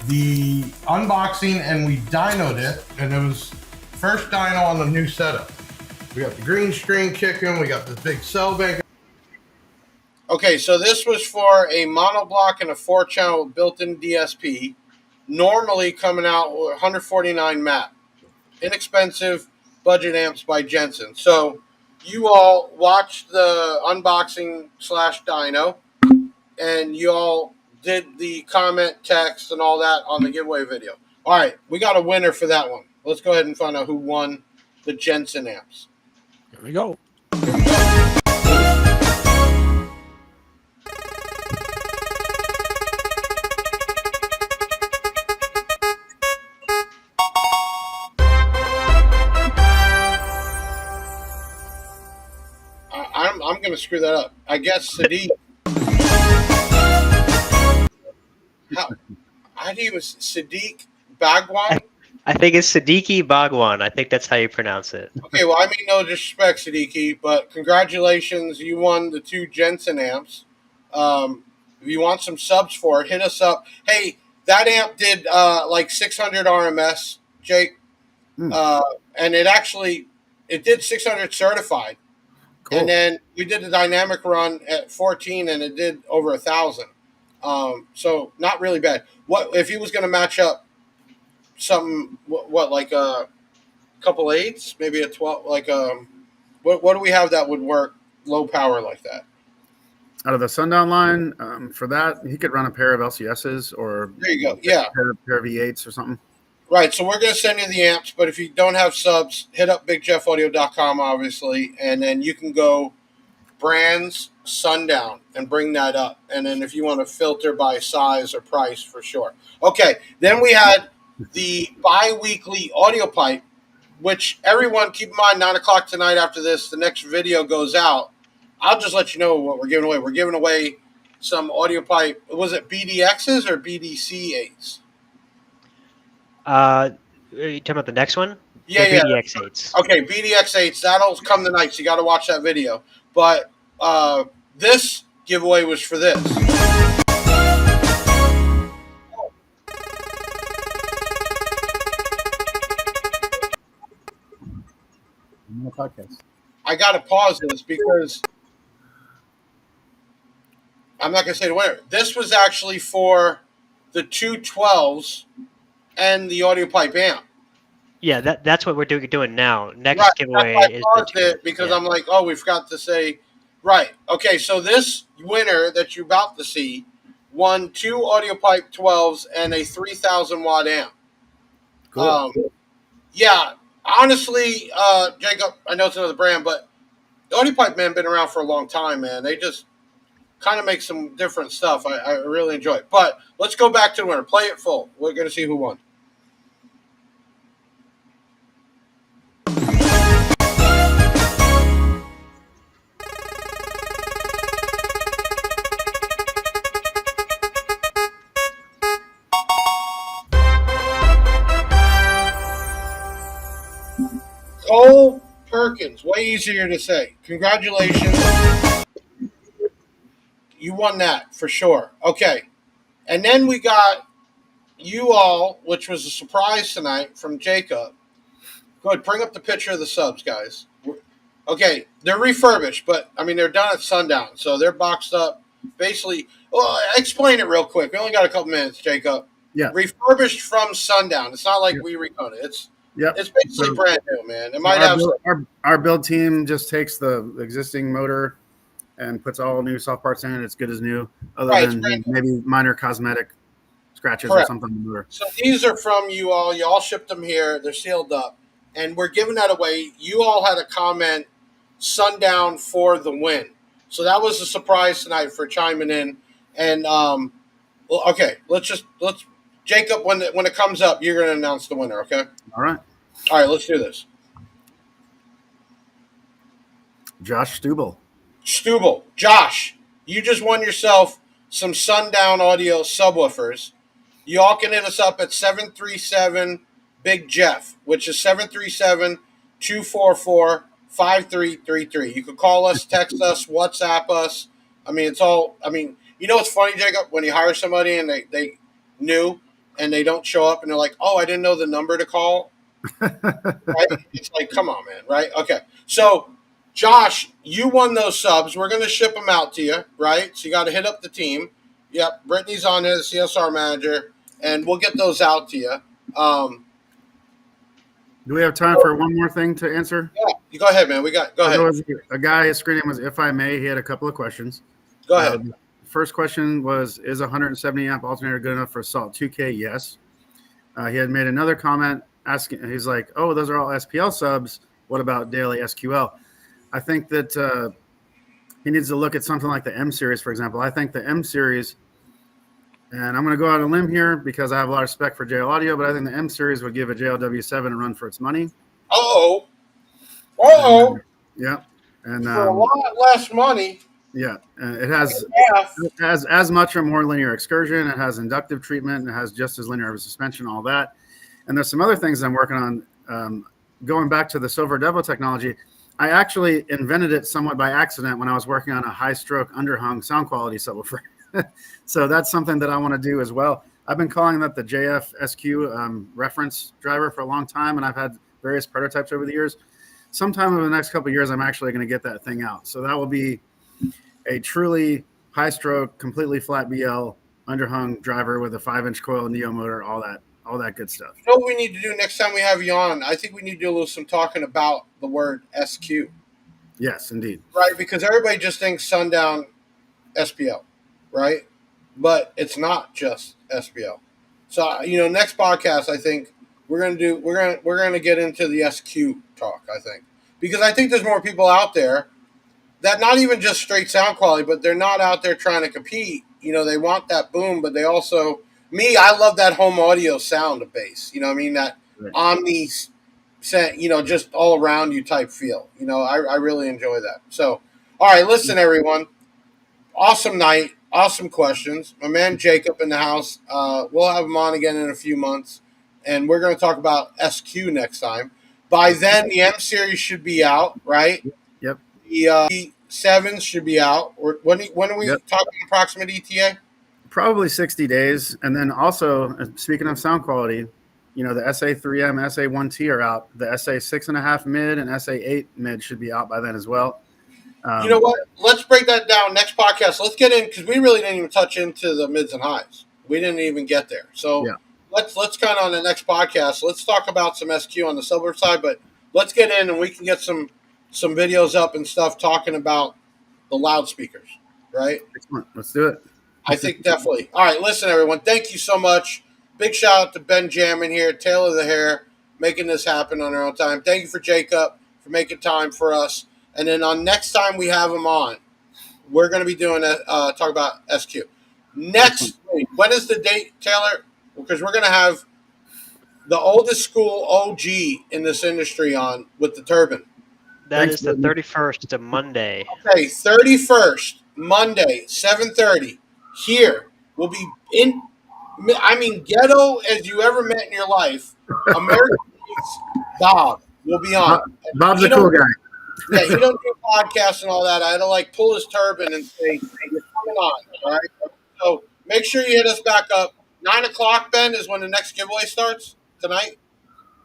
The unboxing, and we dynoed it, and it was first dyno on the new setup. We got the green screen kicking. We got this big cell bank. Okay, so this was for a monoblock and a 4-channel built-in DSP, normally coming out with 149 mat. Inexpensive budget amps by Jensen. So you all watched the unboxing / dyno, and you all did the comment, text, and all that on the giveaway video. All right, we got a winner for that one. Let's go ahead and find out who won the Jensen amps. Here we go. I'm going to screw that up. I guess Sadiq. How do you Sadiq Bagwan? I think it's Siddiqui Bhagwan. I think that's how you pronounce it. Okay, well, I mean no disrespect, Siddiqui, but congratulations. You won the 2 Jensen amps. If you want some subs for it, hit us up. Hey, that amp did like 600 RMS, Jake. And it did 600 certified. Cool. And then we did the dynamic run at 14, and it did over 1,000. So not really bad. What if he was going to match up something? What like a couple 8s, maybe a 12? Like what do we have that would work low power like that? Out of the Sundown line, for that he could run a pair of LCSs or there you go, yeah, a pair of V8s or something. Right, so we're going to send you the amps, but if you don't have subs, hit up bigjeffaudio.com, obviously, and then you can go brands Sundown and bring that up. And then if you want to filter by size or price, for sure. Okay, then we had the bi-weekly audio pipe, which everyone, keep in mind, 9 o'clock tonight after this, the next video goes out. I'll just let you know what we're giving away. We're giving away some audio pipe. Was it BDXs or BDC8s? Are you talking about the next one? Yeah, the BDX8s. Okay, BDX8s. That'll come tonight, so you got to watch that video. But this giveaway was for this. Podcast. I got to pause this because I'm not going to say the winner. This was actually for the 212s and the audio pipe amp. Yeah, that's what we're doing now. Next giveaway is the 2. Because I'm like, oh, we forgot to say. Right. Okay, so this winner that you're about to see won 2 audio pipe 12s and a 3,000 watt amp. Cool. Yeah, honestly, Jacob, I know it's another brand, but the audio pipe man been around for a long time, man. They just kind of make some different stuff. I really enjoy it. But let's go back to the winner. Play it full. We're going to see who won. Cole Perkins, way easier to say. Congratulations. You won that for sure. Okay. And then we got you all, which was a surprise tonight from Jacob. Go ahead, bring up the picture of the subs, guys. Okay, they're refurbished, but, I mean, they're done at Sundown, so they're boxed up. Basically, well, explain it real quick. We only got a couple minutes, Jacob. Yeah. Refurbished from Sundown. It's not like we recode it. It's basically brand new, man. It might have our build team just takes the existing motor and puts all new soft parts in it. It's good as new, other than maybe minor cosmetic scratches or something on the motor. So these are from you all. You all shipped them here. They're sealed up, and we're giving that away. You all had a comment, Sundown for the win. So that was a surprise tonight for chiming in. And well, okay, let's Jacob, when it comes up, you're going to announce the winner. Okay. All right. All right. Let's do this. Josh Stubel. Stubel, Josh, you just won yourself some Sundown Audio subwoofers. You all can hit us up at 737 Big Jeff, which is 737-244-5333. You can call us, text us, WhatsApp us. I mean, it's all. I mean, you know what's funny, Jacob? When you hire somebody and they knew and they don't show up and they're like, "Oh, I didn't know the number to call." Right? It's like, come on, man. Right? Okay. So, Josh, you won those subs. We're going to ship them out to you, right? So you got to hit up the team. Yep, Brittany's on there, the CSR manager, and we'll get those out to you. Do we have time for one more thing to answer? Yeah, you go ahead, man. Go ahead. A guy, his screen name was If I May. He had a couple of questions. Go ahead. First question was, is a 170 amp alternator good enough for Assault 2K? Yes. He had made another comment asking, he's like, oh, those are all SPL subs. What about daily SQL? I think that he needs to look at something like the M series, for example. I think the M series, and I'm going to go out on a limb here because I have a lot of respect for JL Audio, but I think the M series would give a JLW7 a run for its money. Yeah. And for a lot less money. Yeah. It has as much or more linear excursion. It has inductive treatment. It has just as linear of a suspension, all that. And there's some other things I'm working on. Going back to the Silver Devo technology, I actually invented it somewhat by accident when I was working on a high stroke underhung sound quality subwoofer. So that's something that I want to do as well. I've been calling that the JF SQ reference driver for a long time, and I've had various prototypes over the years. Sometime over the next couple of years, I'm actually going to get that thing out. So that will be a truly high stroke, completely flat BL underhung driver with a 5-inch coil Neo motor, all that good stuff. You know what we need to do next time we have you on? I think we need to do a little some talking about the word SQ. Yes, indeed. Right, because everybody just thinks Sundown SPL, right? But it's not just SPL. So next podcast, I think we're gonna get into the SQ talk. I think because I think there's more people out there that not even just straight sound quality, but they're not out there trying to compete. They want that boom, but they also. I love that home audio sound of bass. You know what I mean? That omni, just all around you type feel. I really enjoy that. So, all right, listen, everyone. Awesome night. Awesome questions. My man Jacob in the house. We'll have him on again in a few months, and we're going to talk about SQ next time. By then, the M series should be out, right? Yep. The 7s should be out. Or when are we talking approximate ETA? Probably 60 days. And then also, speaking of sound quality, the SA3M, SA1T are out. The SA6.5 mid and SA8 mid should be out by then as well. You know what? Let's break that down next podcast. Let's get in because we really didn't even touch into the mids and highs. We didn't even get there. So let's kind of on the next podcast. Let's talk about some SQ on the subwoofer side, but let's get in and we can get some videos up and stuff talking about the loudspeakers, right? Excellent. Let's do it. I think definitely. All right, listen, everyone. Thank you so much. Big shout out to Ben Jammin here, Taylor the Hair, making this happen on our own time. Thank you for Jacob for making time for us. And then on next time we have him on, we're going to be doing talk about SQ. Next week, when is the date, Taylor? Because we're going to have the oldest school OG in this industry on with the turbine. That is the 31st. It's a Monday. Okay, 31st, Monday, 7:30. Here will be ghetto as you ever met in your life. American Bob will be on. Bob's a cool guy. Yeah, he don't do podcasts and all that. I had to pull his turban and say, hey, you're coming on. All right. So make sure you hit us back up. 9:00, Ben, is when the next giveaway starts tonight.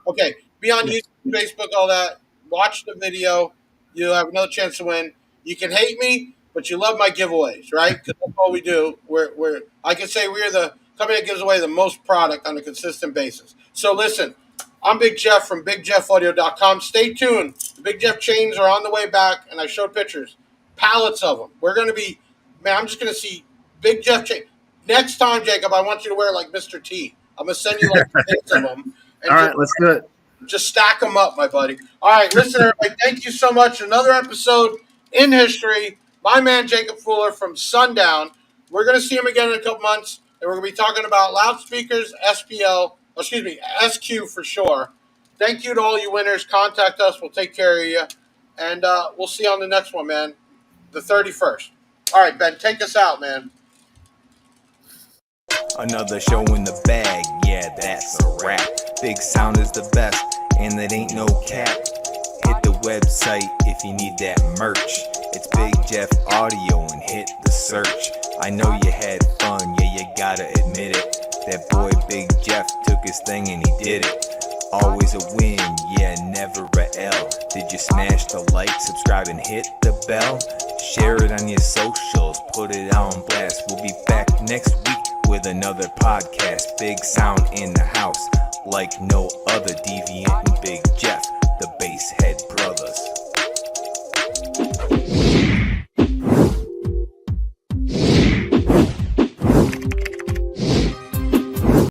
Okay. Be on YouTube, Facebook, all that. Watch the video. You'll have another chance to win. You can hate me, but you love my giveaways, right? Because that's all we do. I can say we're the company that gives away the most product on a consistent basis. So listen, I'm Big Jeff from BigJeffAudio.com. Stay tuned. The Big Jeff chains are on the way back, and I showed pictures. Pallets of them. We're going to be, I'm just going to see Big Jeff chain. Next time, Jacob, I want you to wear like Mr. T. I'm going to send you six of them. All right, let's do it. Just stack them up, my buddy. All right, listen, everybody, thank you so much. Another episode in history. my man Jacob Fuller from Sundown. We're going to see him again in a couple months, and we're going to be talking about loudspeakers, SQ for sure. Thank you to all you winners. Contact us. We'll take care of you. And we'll see you on the next one, man. The 31st. All right, Ben, take us out, man. Another show in the bag, yeah, that's a wrap. Big Sound is the best, and it ain't no cap. Hit the website if you need that merch. It's Big Jeff Audio and hit the search. I know you had fun, yeah, you gotta admit it. That boy Big Jeff took his thing and he did it. Always a win, yeah, never a L. Did you smash the like, subscribe, and hit the bell? Share it on your socials, put it on blast. We'll be back next week with another podcast. Big Sound in the house, like no other deviant